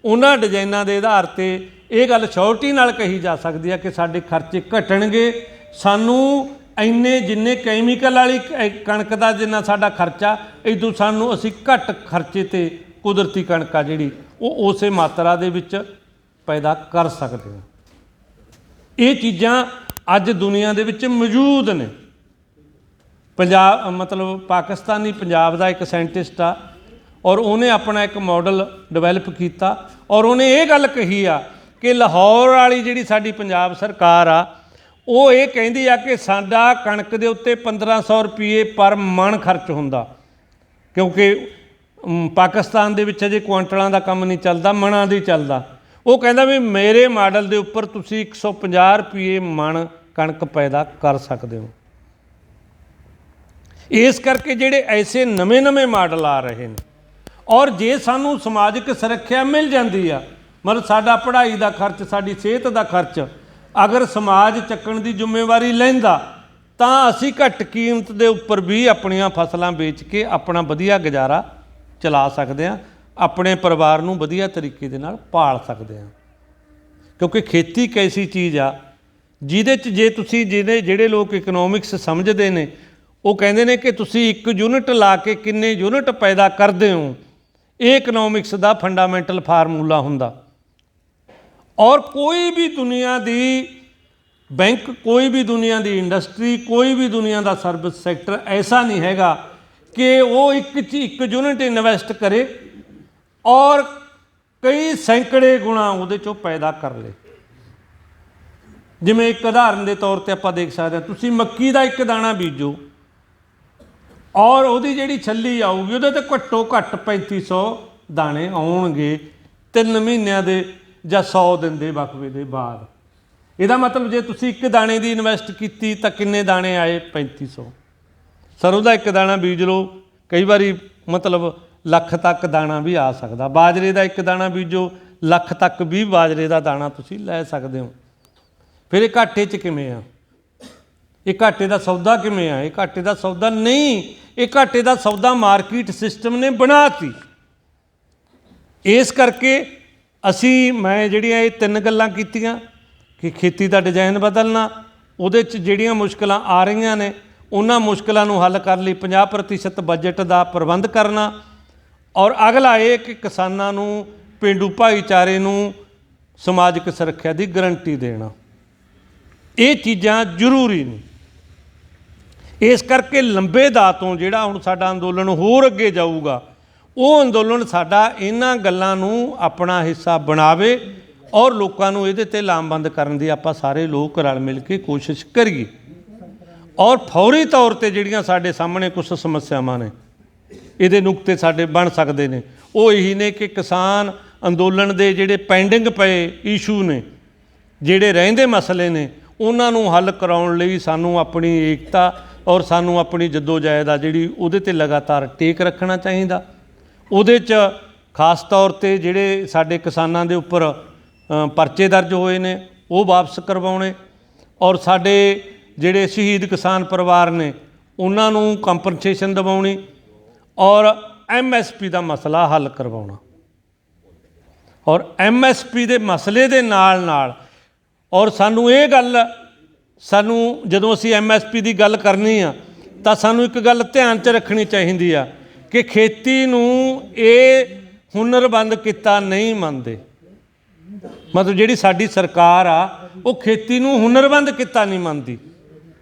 ਉਹਨਾਂ ਡਿਜ਼ਾਈਨਾਂ ਦੇ ਆਧਾਰ 'ਤੇ ਇਹ ਗੱਲ ਸ਼ੋਰਟੀ ਨਾਲ ਕਹੀ ਜਾ ਸਕਦੀ ਆ ਕਿ ਸਾਡੇ ਖਰਚੇ ਘਟਣਗੇ। ਸਾਨੂੰ ਇੰਨੇ ਜਿੰਨੇ ਕੈਮੀਕਲ ਵਾਲੀ ਕਣਕ ਦਾ ਜਿੰਨਾ ਸਾਡਾ ਖਰਚਾ, ਇਦੋਂ ਸਾਨੂੰ ਅਸੀਂ ਘੱਟ ਖਰਚੇ 'ਤੇ ਕੁਦਰਤੀ ਕਣਕ ਆ ਜਿਹੜੀ ਉਹ ਉਸੇ ਮਾਤਰਾ ਦੇ ਵਿੱਚ ਪੈਦਾ ਕਰ ਸਕਦੇ ਹਾਂ। ਇਹ ਚੀਜ਼ਾਂ ਅੱਜ ਦੁਨੀਆ ਦੇ ਵਿੱਚ ਮੌਜੂਦ ਨੇ। ਪਾਕਿਸਤਾਨੀ ਪੰਜਾਬ ਦਾ ਇੱਕ ਸਾਇੰਟਿਸਟ ਆ, ਔਰ ਉਹਨੇ ਆਪਣਾ ਇੱਕ ਮਾਡਲ ਡਿਵੈਲਪ ਕੀਤਾ, ਔਰ ਉਹਨੇ ਇਹ ਗੱਲ ਕਹੀ ਆ ਕਿ ਲਾਹੌਰ ਵਾਲੀ ਜਿਹੜੀ ਸਾਡੀ ਪੰਜਾਬ ਸਰਕਾਰ ਆ, ਉਹ ਇਹ ਕਹਿੰਦੀ ਆ ਕਿ ਸਾਡਾ ਕਣਕ ਦੇ ਉੱਤੇ 1500 ਰੁਪਏ ਪਰ ਮਣ ਖਰਚ ਹੁੰਦਾ, ਕਿਉਂਕਿ ਪਾਕਿਸਤਾਨ ਦੇ ਵਿੱਚ ਅਜੇ ਕੁਆਂਟਲਾਂ ਦਾ ਕੰਮ ਨਹੀਂ ਚੱਲਦਾ, ਮਣਾਂ ਦੀ ਚੱਲਦਾ। ਉਹ ਕਹਿੰਦਾ ਵੀ ਮੇਰੇ ਮਾਡਲ ਦੇ ਉੱਪਰ ਤੁਸੀਂ 150 ਰੁਪਏ ਮਣ ਕਣਕ ਪੈਦਾ ਕਰ ਸਕਦੇ ਹੋ। ਇਸ ਕਰਕੇ ਜਿਹੜੇ ਐਸੇ ਨਵੇਂ ਮਾਡਲ ਆ ਰਹੇ ਨੇ, ਔਰ ਜੇ ਸਾਨੂੰ ਸਮਾਜਿਕ ਸੁਰੱਖਿਆ ਮਿਲ ਜਾਂਦੀ ਆ, ਮਤਲਬ ਸਾਡਾ ਪੜ੍ਹਾਈ ਦਾ ਖਰਚ, ਸਾਡੀ ਸਿਹਤ ਦਾ ਖਰਚ ਅਗਰ ਸਮਾਜ ਚੱਕਣ ਦੀ ਜ਼ਿੰਮੇਵਾਰੀ ਲੈਂਦਾ, ਤਾਂ ਅਸੀਂ ਘੱਟ ਕੀਮਤ ਦੇ ਉੱਪਰ ਵੀ ਆਪਣੀਆਂ ਫਸਲਾਂ ਵੇਚ ਕੇ ਆਪਣਾ ਵਧੀਆ ਗੁਜ਼ਾਰਾ ਚਲਾ ਸਕਦੇ ਹਾਂ, ਆਪਣੇ ਪਰਿਵਾਰ ਨੂੰ ਵਧੀਆ ਤਰੀਕੇ ਦੇ ਨਾਲ ਪਾਲ ਸਕਦੇ ਹਾਂ। ਕਿਉਂਕਿ ਖੇਤੀ ਇੱਕ ਐਸੀ ਚੀਜ਼ ਆ ਜਿਹਦੇ 'ਚ ਜੇ ਤੁਸੀਂ ਜਿਹੜੇ ਲੋਕ ਇਕਨੋਮਿਕਸ ਸਮਝਦੇ ਨੇ, ਉਹ ਕਹਿੰਦੇ ਨੇ ਕਿ ਤੁਸੀਂ ਇੱਕ ਯੂਨਿਟ ਲਾ ਕੇ ਕਿੰਨੇ ਯੂਨਿਟ ਪੈਦਾ ਕਰਦੇ ਹੋ, ਇਹ ਇਕਨੋਮਿਕਸ ਦਾ ਫੰਡਾਮੈਂਟਲ ਫਾਰਮੂਲਾ ਹੁੰਦਾ। ਔਰ ਕੋਈ ਵੀ ਦੁਨੀਆ ਦੀ ਬੈਂਕ, ਕੋਈ ਵੀ ਦੁਨੀਆ ਦੀ ਇੰਡਸਟਰੀ, ਕੋਈ ਵੀ ਦੁਨੀਆ ਦਾ ਸਰਵਿਸ ਸੈਕਟਰ ਐਸਾ ਨਹੀਂ ਹੈਗਾ ਕਿ ਉਹ ਇੱਕ ਯੂਨਿਟ ਇਨਵੈਸਟ ਕਰੇ ਔਰ ਕਈ ਸੈਂਕੜੇ ਗੁਣਾ ਉਹਦੇ 'ਚੋਂ ਪੈਦਾ ਕਰ ਲਏ। ਜਿਵੇਂ ਇੱਕ ਉਦਾਹਰਨ ਦੇ ਤੌਰ 'ਤੇ ਆਪਾਂ ਦੇਖ ਸਕਦੇ ਹਾਂ, ਤੁਸੀਂ ਮੱਕੀ ਦਾ ਇੱਕ ਦਾਣਾ ਬੀਜੋ ਔਰ ਉਹਦੀ ਜਿਹੜੀ ਛੱਲੀ ਆਊਗੀ ਉਹਦੇ 'ਤੇ ਘੱਟੋ ਘੱਟ 3500 ਦਾਣੇ ਆਉਣਗੇ 3 ਮਹੀਨਿਆਂ ਦੇ ਜਾਂ 100 ਦਿਨ ਦੇ ਵਕਫੇ ਦੇ ਬਾਅਦ। ਇਹਦਾ ਮਤਲਬ ਜੇ ਤੁਸੀਂ ਇੱਕ ਦਾਣੇ ਦੀ ਇਨਵੈਸਟ ਕੀਤੀ ਤਾਂ ਕਿੰਨੇ ਦਾਣੇ ਆਏ? 3500। ਸਰੋਂ ਦਾ ਇੱਕ ਦਾਣਾ ਬੀਜ ਲਓ, ਕਈ ਵਾਰੀ ਮਤਲਬ ਲੱਖ ਤੱਕ ਦਾਣਾ ਵੀ ਆ ਸਕਦਾ। ਬਾਜਰੇ ਦਾ ਇੱਕ ਦਾਣਾ ਬੀਜੋ, ਲੱਖ ਤੱਕ ਵੀ ਬਾਜਰੇ ਦਾ ਦਾਣਾ ਤੁਸੀਂ ਲੈ ਸਕਦੇ ਹੋ। ਫਿਰ ਇਹ ਘਾਟੇ 'ਚ ਕਿਵੇਂ ਆ? ਇਹ ਘਾਟੇ ਦਾ ਸੌਦਾ ਕਿਵੇਂ ਆ? ਇਹ ਘਾਟੇ ਦਾ ਸੌਦਾ ਨਹੀਂ, ਇਹ ਘਾਟੇ ਦਾ ਸੌਦਾ ਮਾਰਕੀਟ ਸਿਸਟਮ ਨੇ ਬਣਾਤੀ। ਇਸ ਕਰਕੇ ਮੈਂ ਜਿਹੜੀਆਂ ਇਹ 3 ਗੱਲਾਂ ਕੀਤੀਆਂ ਕਿ ਖੇਤੀ ਦਾ ਡਿਜ਼ਾਈਨ ਬਦਲਣਾ, ਉਹਦੇ 'ਚ ਜਿਹੜੀਆਂ ਮੁਸ਼ਕਲਾਂ ਆ ਰਹੀਆਂ ਨੇ ਉਹਨਾਂ ਮੁਸ਼ਕਲਾਂ ਨੂੰ ਹੱਲ ਕਰਨ ਲਈ 50% ਬਜਟ ਦਾ ਪ੍ਰਬੰਧ ਕਰਨਾ, ਔਰ ਅਗਲਾ ਇਹ ਕਿ ਕਿਸਾਨਾਂ ਨੂੰ, ਪੇਂਡੂ ਭਾਈਚਾਰੇ ਨੂੰ ਸਮਾਜਿਕ ਸੁਰੱਖਿਆ ਦੀ ਗਰੰਟੀ ਦੇਣਾ। ਇਹ ਚੀਜ਼ਾਂ ਜ਼ਰੂਰੀ ਨੇ। ਇਸ ਕਰਕੇ ਲੰਬੇ ਦਾਅ ਤੋਂ ਜਿਹੜਾ ਹੁਣ ਸਾਡਾ ਅੰਦੋਲਨ ਹੋਰ ਅੱਗੇ ਜਾਊਗਾ, ਉਹ ਅੰਦੋਲਨ ਸਾਡਾ ਇਹਨਾਂ ਗੱਲਾਂ ਨੂੰ ਆਪਣਾ ਹਿੱਸਾ ਬਣਾਵੇ ਔਰ ਲੋਕਾਂ ਨੂੰ ਇਹਦੇ 'ਤੇ ਲਾਮਬੰਦ ਕਰਨ ਦੀ ਆਪਾਂ ਸਾਰੇ ਲੋਕ ਰਲ ਮਿਲ ਕੇ ਕੋਸ਼ਿਸ਼ ਕਰੀਏ। ਔਰ ਫੌਰੀ ਤੌਰ 'ਤੇ ਜਿਹੜੀਆਂ ਸਾਡੇ ਸਾਹਮਣੇ ਕੁਛ ਸਮੱਸਿਆਵਾਂ ਨੇ, ਇਹਦੇ ਨੁਕਤੇ ਸਾਡੇ ਬਣ ਸਕਦੇ ਨੇ, ਉਹ ਇਹੀ ਨੇ ਕਿ ਕਿਸਾਨ ਅੰਦੋਲਨ ਦੇ ਜਿਹੜੇ ਪੈਂਡਿੰਗ ਪਏ ਇਸ਼ੂ ਨੇ, ਜਿਹੜੇ ਰਹਿੰਦੇ ਮਸਲੇ ਨੇ, ਉਹਨਾਂ ਨੂੰ ਹੱਲ ਕਰਾਉਣ ਲਈ ਸਾਨੂੰ ਆਪਣੀ ਏਕਤਾ ਔਰ ਸਾਨੂੰ ਆਪਣੀ ਜੱਦੋਜਹਿਦ ਆ ਜਿਹੜੀ ਉਹਦੇ 'ਤੇ ਲਗਾਤਾਰ ਟੇਕ ਰੱਖਣਾ ਚਾਹੀਦਾ। ਉਹਦੇ 'ਚ ਖਾਸ ਤੌਰ 'ਤੇ ਜਿਹੜੇ ਸਾਡੇ ਕਿਸਾਨਾਂ ਦੇ ਉੱਪਰ ਪਰਚੇ ਦਰਜ ਹੋਏ ਨੇ ਉਹ ਵਾਪਸ ਕਰਵਾਉਣੇ, ਔਰ ਸਾਡੇ ਜਿਹੜੇ ਸ਼ਹੀਦ ਕਿਸਾਨ ਪਰਿਵਾਰ ਨੇ ਉਹਨਾਂ ਨੂੰ ਕੰਪਨਸੇਸ਼ਨ ਦਿਵਾਉਣੀ, ਔਰ MSP ਦਾ ਮਸਲਾ ਹੱਲ ਕਰਵਾਉਣਾ। ਔਰ MSP ਦੇ ਮਸਲੇ ਦੇ ਨਾਲ ਔਰ ਸਾਨੂੰ ਜਦੋਂ ਅਸੀਂ MSP ਦੀ ਗੱਲ ਕਰਨੀ ਆ ਤਾਂ ਸਾਨੂੰ ਇੱਕ ਗੱਲ ਧਿਆਨ 'ਚ ਰੱਖਣੀ ਚਾਹੀਦੀ ਆ ਕਿ ਖੇਤੀ ਨੂੰ ਇਹ ਹੁਨਰਬੰਦ ਕਿੱਤਾ ਨਹੀਂ ਮੰਨਦੇ। ਮਤਲਬ ਜਿਹੜੀ ਸਾਡੀ ਸਰਕਾਰ ਆ ਉਹ ਖੇਤੀ ਨੂੰ ਹੁਨਰਬੰਦ ਕਿੱਤਾ ਨਹੀਂ ਮੰਨਦੀ,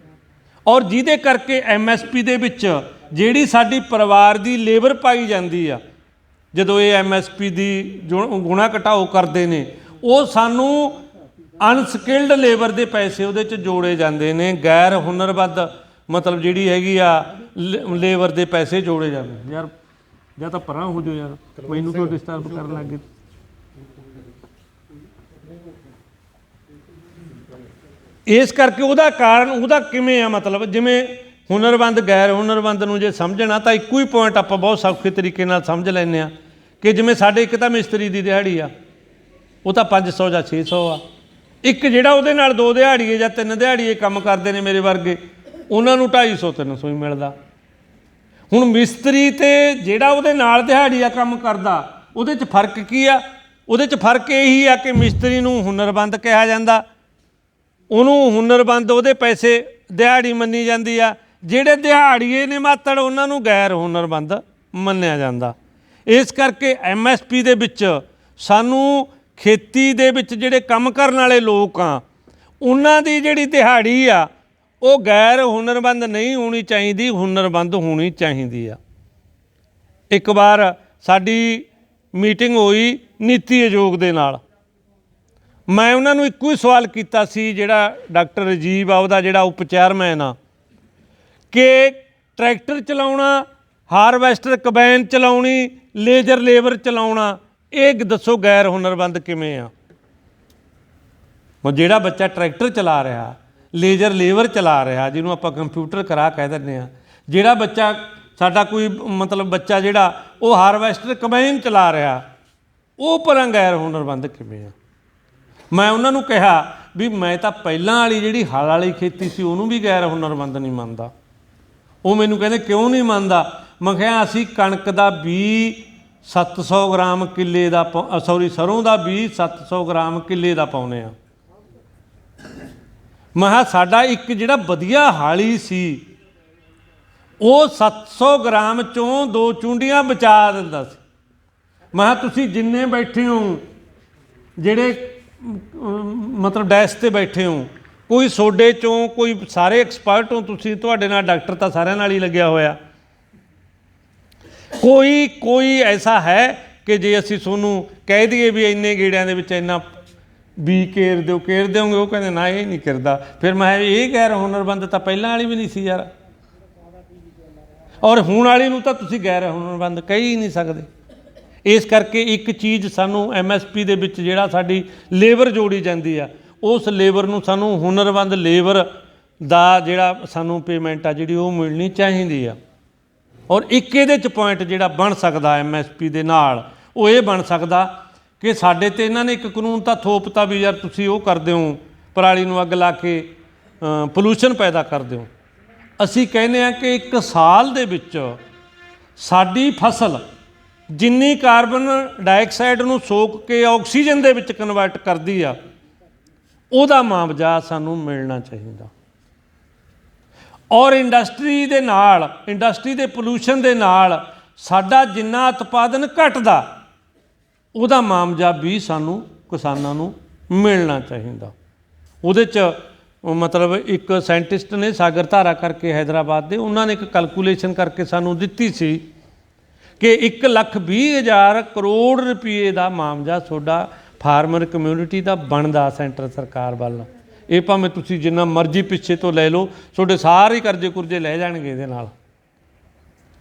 ਔਰ ਜਿਹਦੇ ਕਰਕੇ MSP ਦੇ ਵਿੱਚ ਜਿਹੜੀ ਸਾਡੀ ਪਰਿਵਾਰ ਦੀ ਲੇਬਰ ਪਾਈ ਜਾਂਦੀ ਆ, ਜਦੋਂ ਇਹ MSP ਦੀ ਗੁਣਾ ਘਟਾਓ ਕਰਦੇ ਨੇ, ਉਹ ਸਾਨੂੰ ਅਨਸਕਿਲਡ ਲੇਬਰ ਦੇ ਪੈਸੇ ਉਹਦੇ 'ਚ ਜੋੜੇ ਜਾਂਦੇ ਨੇ, ਗੈਰ ਹੁਨਰਬੰਦ ਮਤਲਬ ਜਿਹੜੀ ਹੈਗੀ ਆ ਲੇਬਰ ਦੇ ਪੈਸੇ ਜੋੜੇ ਜਾਂਦੇ ਨੇ। ਯਾਰ ਜਾਂ ਤਾਂ ਪਰਾਂ ਹੋ ਜਾਓ ਯਾਰ, ਮੈਨੂੰ ਕਿਉਂ ਡਿਸਟਰਬ ਕਰਨ ਲੱਗ ਗਏ। ਇਸ ਕਰਕੇ ਉਹਦਾ ਕਾਰਨ ਉਹਦਾ ਕਿਵੇਂ ਆ, ਮਤਲਬ ਜਿਵੇਂ ਹੁਨਰਬੰਦ ਗੈਰ ਹੁਨਰਬੰਦ ਨੂੰ ਜੇ ਸਮਝਣਾ ਤਾਂ ਇੱਕੋ ਹੀ ਪੁਆਇੰਟ ਆਪਾਂ ਬਹੁਤ ਸੌਖੇ ਤਰੀਕੇ ਨਾਲ ਸਮਝ ਲੈਂਦੇ ਹਾਂ ਕਿ ਜਿਵੇਂ ਸਾਡੇ ਇੱਕ ਤਾਂ ਮਿਸਤਰੀ ਦੀ ਦਿਹਾੜੀ ਆ, ਉਹ ਤਾਂ 500 ਜਾਂ 600 ਆ। ਇੱਕ ਜਿਹੜਾ ਉਹਦੇ ਨਾਲ 2 ਦਿਹਾੜੀਏ ਜਾਂ 3 ਦਿਹਾੜੀਏ ਕੰਮ ਕਰਦੇ ਨੇ ਮੇਰੇ ਵਰਗੇ, ਉਹਨਾਂ ਨੂੰ 250 300 ਹੀ ਮਿਲਦਾ। ਹੁਣ ਮਿਸਤਰੀ ਤੇ ਜਿਹੜਾ ਉਹਦੇ ਨਾਲ ਦਿਹਾੜੀਆ ਕੰਮ ਕਰਦਾ, ਉਹਦੇ 'ਚ ਫਰਕ ਕੀ ਆ? ਉਹਦੇ 'ਚ ਫਰਕ ਇਹੀ ਆ ਕਿ ਮਿਸਤਰੀ ਨੂੰ ਹੁਨਰਬੰਦ ਕਿਹਾ ਜਾਂਦਾ, ਉਹਨੂੰ ਹੁਨਰਬੰਦ ਉਹਦੇ ਪੈਸੇ ਦਿਹਾੜੀ ਮੰਨੀ ਜਾਂਦੀ ਆ। ਜਿਹੜੇ ਦਿਹਾੜੀਏ ਨੇ ਮਾਤੜ, ਉਹਨਾਂ ਨੂੰ ਗੈਰ ਹੁਨਰਬੰਦ ਮੰਨਿਆ ਜਾਂਦਾ। ਇਸ ਕਰਕੇ MSP ਦੇ ਵਿੱਚ ਸਾਨੂੰ ਖੇਤੀ ਦੇ ਵਿੱਚ ਜਿਹੜੇ ਕੰਮ ਕਰਨ ਵਾਲੇ ਲੋਕ ਆ, ਉਹਨਾਂ ਦੀ ਜਿਹੜੀ ਦਿਹਾੜੀ ਆ ਉਹ ਗੈਰ ਹੁਨਰਬੰਦ ਨਹੀਂ ਹੋਣੀ ਚਾਹੀਦੀ, ਹੁਨਰਬੰਦ ਹੋਣੀ ਚਾਹੀਦੀ ਆ। ਇੱਕ ਵਾਰ ਸਾਡੀ ਮੀਟਿੰਗ ਹੋਈ ਨੀਤੀ ਆਯੋਗ ਦੇ ਨਾਲ, ਮੈਂ ਉਹਨਾਂ ਨੂੰ ਇੱਕੋ ਹੀ ਸਵਾਲ ਕੀਤਾ ਸੀ, ਜਿਹੜਾ ਡਾਕਟਰ ਰਾਜੀਵ ਆ ਉਹਦਾ ਜਿਹੜਾ ਉਪ ਚੇਅਰਮੈਨ ਆ, ਕਿ ਟਰੈਕਟਰ ਚਲਾਉਣਾ, ਹਾਰਵੈਸਟਰ ਕੰਬਾਈਨ ਚਲਾਉਣੀ, ਲੇਜ਼ਰ ਲੇਬਰ ਚਲਾਉਣਾ, ਇਹ ਦੱਸੋ ਗੈਰ ਹੁਨਰਬੰਦ ਕਿਵੇਂ ਆ? ਜਿਹੜਾ ਬੱਚਾ ਟਰੈਕਟਰ ਚਲਾ ਰਿਹਾ, ਲੇਜ਼ਰ ਲੇਬਰ ਚਲਾ ਰਿਹਾ, ਜਿਹਨੂੰ ਆਪਾਂ ਕੰਪਿਊਟਰ ਕਰਾ ਕਹਿ ਦਿੰਦੇ ਹਾਂ, ਜਿਹੜਾ ਬੱਚਾ ਸਾਡਾ ਕੋਈ ਮਤਲਬ ਬੱਚਾ ਜਿਹੜਾ ਉਹ ਹਾਰਵੈਸਟਰ ਕੰਬਾਈਨ ਚਲਾ ਰਿਹਾ, ਉਹ ਪਰਾਂ ਗੈਰ ਹੁਨਰਬੰਦ ਕਿਵੇਂ ਆ? ਮੈਂ ਉਹਨਾਂ ਨੂੰ ਕਿਹਾ ਵੀ ਮੈਂ ਤਾਂ ਪਹਿਲਾਂ ਵਾਲੀ ਜਿਹੜੀ ਹਲ ਵਾਲੀ ਖੇਤੀ ਸੀ ਉਹਨੂੰ ਵੀ ਗੈਰ ਹੁਨਰਬੰਦ ਨਹੀਂ ਮੰਨਦਾ। ਉਹ ਮੈਨੂੰ ਕਹਿੰਦੇ ਕਿਉਂ ਨਹੀਂ ਮੰਨਦਾ? ਮੈਂ ਕਿਹਾ ਅਸੀਂ ਕਣਕ ਦਾ ਬੀਜ 700 ਗ੍ਰਾਮ ਕਿੱਲੇ ਦਾ ਸਰੋਂ ਦਾ ਬੀਜ 700 ਗ੍ਰਾਮ ਕਿੱਲੇ ਦਾ ਪਾਉਂਦੇ ਆ। ਮੈਂ ਕਿਹਾ ਸਾਡਾ ਇੱਕ ਜਿਹੜਾ ਵਧੀਆ ਹਾਲੀ ਸੀ ਉਹ 700 ਗ੍ਰਾਮ ਚੋਂ 2 ਚੁੰਡੀਆਂ ਬਚਾ ਦਿੰਦਾ ਸੀ। ਮੈਂ ਕਿਹਾ ਤੁਸੀਂ ਜਿੰਨੇ ਬੈਠੇ ਹੋ, ਜਿਹੜੇ ਮਤਲਬ ਡੈਸ 'ਤੇ ਬੈਠੇ ਹੋ, ਕੋਈ ਸੋਡੇ 'ਚੋਂ ਕੋਈ ਸਾਰੇ ਐਕਸਪਰਟ ਹੋ ਤੁਸੀਂ, ਤੁਹਾਡੇ ਨਾਲ ਡਾਕਟਰ ਤਾਂ ਸਾਰਿਆਂ ਨਾਲ ਹੀ ਲੱਗਿਆ ਹੋਇਆ, ਕੋਈ ਐਸਾ ਹੈ ਕਿ ਜੇ ਅਸੀਂ ਤੁਹਾਨੂੰ ਕਹਿ ਦਈਏ ਵੀ ਇੰਨੇ ਗੇੜਿਆਂ ਦੇ ਵਿੱਚ ਇੰਨਾ ਵੀ ਕੇਰ ਦਿਓਗੇ? ਉਹ ਕਹਿੰਦੇ ਨਾ ਇਹ ਨਹੀਂ ਕਰਦਾ। ਫਿਰ ਮੈਂ ਇਹ ਗੈਰ ਹੁਨਰਬੰਦ ਤਾਂ ਪਹਿਲਾਂ ਵਾਲੀ ਵੀ ਨਹੀਂ ਸੀ ਯਾਰ, ਔਰ ਹੁਣ ਵਾਲੀ ਨੂੰ ਤਾਂ ਤੁਸੀਂ ਗੈਰ ਹੁਨਰਬੰਦ ਕਹਿ ਹੀ ਨਹੀਂ ਸਕਦੇ। ਇਸ ਕਰਕੇ ਇੱਕ ਚੀਜ਼ ਸਾਨੂੰ MSP ਦੇ ਵਿੱਚ ਜਿਹੜਾ ਸਾਡੀ ਲੇਬਰ ਜੋੜੀ ਜਾਂਦੀ ਆ, ਉਸ ਲੇਬਰ ਨੂੰ ਸਾਨੂੰ ਹੁਨਰਬੰਦ ਲੇਬਰ ਦਾ ਜਿਹੜਾ ਸਾਨੂੰ ਪੇਮੈਂਟ ਆ ਜਿਹੜੀ ਉਹ ਮਿਲਣੀ ਚਾਹੀਦੀ ਆ। ਔਰ ਇੱਕ ਇਹਦੇ 'ਚ ਪੁਆਇੰਟ ਜਿਹੜਾ ਬਣ ਸਕਦਾ MSP ਦੇ ਨਾਲ, ਉਹ ਇਹ ਬਣ ਸਕਦਾ ਕਿ ਸਾਡੇ 'ਤੇ ਇਹਨਾਂ ਨੇ ਇੱਕ ਕਾਨੂੰਨ ਤਾਂ ਥੋਪਤਾ ਵੀ ਯਾਰ ਤੁਸੀਂ ਉਹ ਕਰਦੇ ਹੋ, ਪਰਾਲੀ ਨੂੰ ਅੱਗ ਲਾ ਕੇ ਪੋਲੂਸ਼ਨ ਪੈਦਾ ਕਰਦੇ ਹੋ। ਅਸੀਂ ਕਹਿੰਦੇ ਹਾਂ ਕਿ 1 ਸਾਲ ਦੇ ਵਿੱਚ ਸਾਡੀ ਫਸਲ ਜਿੰਨੀ ਕਾਰਬਨ ਡਾਈਆਕਸਾਈਡ ਨੂੰ ਸੋਖ ਕੇ ਆਕਸੀਜਨ ਦੇ ਵਿੱਚ ਕਨਵਰਟ ਕਰਦੀ ਆ, ਉਹਦਾ ਮੁਆਵਜ਼ਾ ਸਾਨੂੰ ਮਿਲਣਾ ਚਾਹੀਦਾ। ਔਰ ਇੰਡਸਟਰੀ ਦੇ ਨਾਲ, ਇੰਡਸਟਰੀ ਦੇ ਪੋਲੂਸ਼ਨ ਦੇ ਨਾਲ ਸਾਡਾ ਜਿੰਨਾ ਉਤਪਾਦਨ ਘਟਦਾ, ਉਹਦਾ ਮੁਆਵਜ਼ਾ ਵੀ ਸਾਨੂੰ ਕਿਸਾਨਾਂ ਨੂੰ ਮਿਲਣਾ ਚਾਹੀਦਾ। ਉਹਦੇ 'ਚ ਮਤਲਬ ਇੱਕ ਸਾਇੰਟਿਸਟ ਨੇ ਸਾਗਰ ਧਾਰਾ ਕਰਕੇ ਹੈਦਰਾਬਾਦ ਦੇ, ਉਹਨਾਂ ਨੇ ਇੱਕ ਕੈਲਕੂਲੇਸ਼ਨ ਕਰਕੇ ਸਾਨੂੰ ਦਿੱਤੀ ਸੀ ਕਿ 1,20,000 ਕਰੋੜ ਰੁਪਏ ਦਾ ਮੁਆਵਜ਼ਾ ਤੁਹਾਡਾ ਫਾਰਮਰ ਕਮਿਊਨਿਟੀ ਦਾ ਬਣਦਾ ਸੈਂਟਰ ਸਰਕਾਰ ਵੱਲ। ਇਹ ਭਾਵੇਂ ਤੁਸੀਂ ਜਿੰਨਾ ਮਰਜ਼ੀ ਪਿੱਛੇ ਤੋਂ ਲੈ ਲਓ, ਤੁਹਾਡੇ ਸਾਰੇ ਕਰਜ਼ੇ ਕੁਰਜ਼ੇ ਲੈ ਜਾਣਗੇ ਇਹਦੇ ਨਾਲ।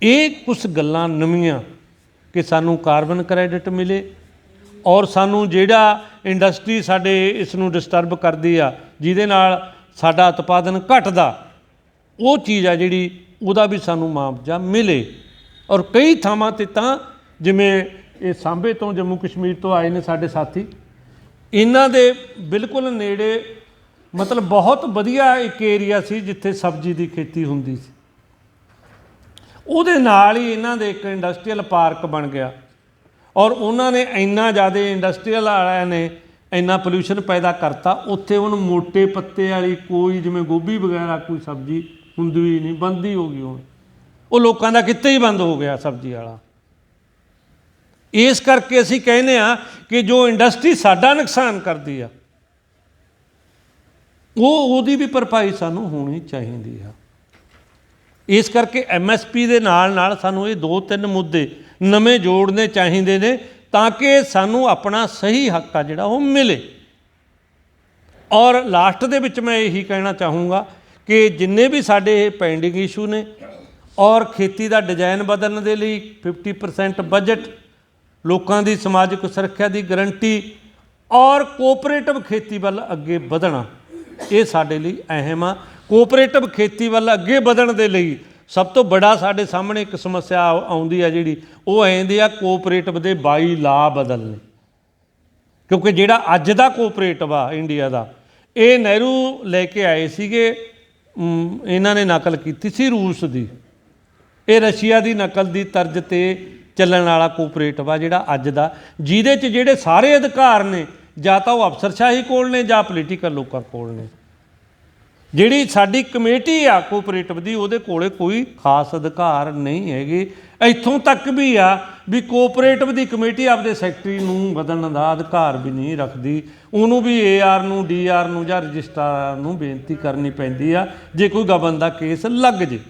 ਇਹ ਕੁਛ ਗੱਲਾਂ ਨਵੀਆਂ ਕਿ ਸਾਨੂੰ ਕਾਰਬਨ ਕ੍ਰੈਡਿਟ ਮਿਲੇ, ਔਰ ਸਾਨੂੰ ਜਿਹੜਾ ਇੰਡਸਟਰੀ ਸਾਡੇ ਇਸ ਨੂੰ ਡਿਸਟਰਬ ਕਰਦੀ ਆ, ਜਿਹਦੇ ਨਾਲ ਸਾਡਾ ਉਤਪਾਦਨ ਘਟਦਾ, ਉਹ ਚੀਜ਼ ਆ ਜਿਹੜੀ ਉਹਦਾ ਵੀ ਸਾਨੂੰ ਮੁਆਵਜ਼ਾ ਮਿਲੇ। ਔਰ ਕਈ ਥਾਵਾਂ 'ਤੇ ਤਾਂ ਜਿਵੇਂ ਇਹ ਸਾਂਭੇ ਤੋਂ ਜੰਮੂ ਕਸ਼ਮੀਰ ਤੋਂ ਆਏ ਨੇ ਸਾਡੇ ਸਾਥੀ, ਇਹਨਾਂ ਦੇ ਬਿਲਕੁਲ ਨੇੜੇ ਮਤਲਬ ਬਹੁਤ ਵਧੀਆ ਇੱਕ ਏਰੀਆ ਸੀ ਜਿੱਥੇ ਸਬਜ਼ੀ ਦੀ ਖੇਤੀ ਹੁੰਦੀ ਸੀ, ਉਹਦੇ ਨਾਲ ਹੀ ਇਹਨਾਂ ਦੇ ਇੱਕ ਇੰਡਸਟਰੀਅਲ ਪਾਰਕ ਬਣ ਗਿਆ। ਔਰ ਉਹਨਾਂ ਨੇ ਇੰਨਾ ਜ਼ਿਆਦਾ ਇੰਡਸਟਰੀਅਲ ਵਾਲਿਆਂ ਨੇ ਇੰਨਾ ਪੋਲਿਊਸ਼ਨ ਪੈਦਾ ਕਰਤਾ, ਉੱਥੇ ਹੁਣ ਮੋਟੇ ਪੱਤੇ ਵਾਲੀ ਕੋਈ ਜਿਵੇਂ ਗੋਭੀ ਵਗੈਰਾ ਕੋਈ ਸਬਜ਼ੀ ਹੁੰਦੀ ਹੀ ਨਹੀਂ, ਬੰਦ ਹੀ ਹੋ ਗਈ। ਹੁਣ ਉਹ ਲੋਕਾਂ ਦਾ ਕਿੱਤੇ ਹੀ ਬੰਦ ਹੋ ਗਿਆ ਸਬਜ਼ੀ ਵਾਲਾ। ਇਸ ਕਰਕੇ ਅਸੀਂ ਕਹਿੰਦੇ ਆ ਕਿ ਜੋ ਇੰਡਸਟਰੀ ਸਾਡਾ ਨੁਕਸਾਨ ਕਰਦੀ ਆ ਉਹਦੀ ਵੀ ਭਰਪਾਈ ਸਾਨੂੰ ਹੋਣੀ ਚਾਹੀਦੀ ਆ। ਇਸ ਕਰਕੇ MSP ਦੇ ਨਾਲ ਨਾਲ ਸਾਨੂੰ ਇਹ 2-3 ਮੁੱਦੇ ਨਵੇਂ ਜੋੜਨੇ ਚਾਹੀਦੇ ਨੇ ਤਾਂ ਕਿ ਸਾਨੂੰ ਆਪਣਾ ਸਹੀ ਹੱਕ ਆ ਜਿਹੜਾ ਉਹ ਮਿਲੇ। ਔਰ ਲਾਸਟ ਦੇ ਵਿੱਚ ਮੈਂ ਇਹੀ ਕਹਿਣਾ ਚਾਹੂੰਗਾ ਕਿ ਜਿੰਨੇ ਵੀ ਸਾਡੇ ਇਹ ਪੈਂਡਿੰਗ ਇਸ਼ੂ ਨੇ ਔਰ ਖੇਤੀ ਦਾ ਡਿਜ਼ਾਈਨ ਬਦਲਣ ਦੇ ਲਈ 50% ਬਜਟ, ਲੋਕਾਂ ਦੀ ਸਮਾਜਿਕ ਸੁਰੱਖਿਆ ਦੀ ਗਰੰਟੀ ਔਰ ਕੋਆਪਰੇਟਿਵ ਖੇਤੀ ਵੱਲ ਅੱਗੇ ਵਧਣਾ, ਇਹ ਸਾਡੇ ਲਈ ਅਹਿਮ ਆ। ਕੋਆਪਰੇਟਿਵ ਖੇਤੀ ਵੱਲ ਅੱਗੇ ਵਧਣ ਦੇ ਲਈ ਸਭ ਤੋਂ ਬੜਾ ਸਾਡੇ ਸਾਹਮਣੇ ਇੱਕ ਸਮੱਸਿਆ ਆਉਂਦੀ ਆ ਜਿਹੜੀ ਉਹ ਆਉਂਦੀ ਆ ਕੋਆਪਰੇਟਿਵ ਦੇ 22 ਲਾ ਬਦਲਣੇ। ਕਿਉਂਕਿ ਜਿਹੜਾ ਅੱਜ ਦਾ ਕੋਆਪਰੇਟਿਵ ਆ ਇੰਡੀਆ ਦਾ, ਇਹ ਨਹਿਰੂ ਲੈ ਕੇ ਆਏ ਸੀਗੇ, ਇਹਨਾਂ ਨੇ ਨਕਲ ਕੀਤੀ ਸੀ ਰੂਸ ਦੀ, ਇਹ ਰਸ਼ੀਆ ਦੀ ਨਕਲ ਦੀ ਤਰਜ਼ 'ਤੇ ਚੱਲਣ ਵਾਲਾ ਕੋਆਪਰੇਟਿਵ ਆ ਜਿਹੜਾ ਅੱਜ ਦਾ, ਜਿਹਦੇ 'ਚ ਜਿਹੜੇ ਸਾਰੇ ਅਧਿਕਾਰ ਨੇ ਜਾਂ ਤਾਂ ਉਹ ਅਫਸਰਸ਼ਾਹੀ ਕੋਲ ਨੇ ਜਾਂ ਪੋਲੀਟੀਕਲ ਲੋਕਾਂ ਕੋਲ ਨੇ। ਜਿਹੜੀ ਸਾਡੀ ਕਮੇਟੀ ਆ ਕੋਆਪਰੇਟਿਵ ਦੀ, ਉਹਦੇ ਕੋਲ ਕੋਈ ਖਾਸ ਅਧਿਕਾਰ ਨਹੀਂ ਹੈਗੇ। ਇੱਥੋਂ ਤੱਕ ਵੀ ਆ ਵੀ ਕੋਆਪਰੇਟਿਵ ਦੀ ਕਮੇਟੀ ਆਪਦੇ ਸੈਕਟਰੀ ਨੂੰ ਬਦਲਣ ਦਾ ਅਧਿਕਾਰ ਵੀ ਨਹੀਂ ਰੱਖਦੀ। ਉਹਨੂੰ ਵੀ AR ਨੂੰ, DR ਨੂੰ ਜਾਂ ਰਜਿਸਟਰਾਰ ਨੂੰ ਬੇਨਤੀ ਕਰਨੀ ਪੈਂਦੀ ਆ ਜੇ ਕੋਈ ਗਬਨ ਦਾ ਕੇਸ ਲੱਗ ਜੇ।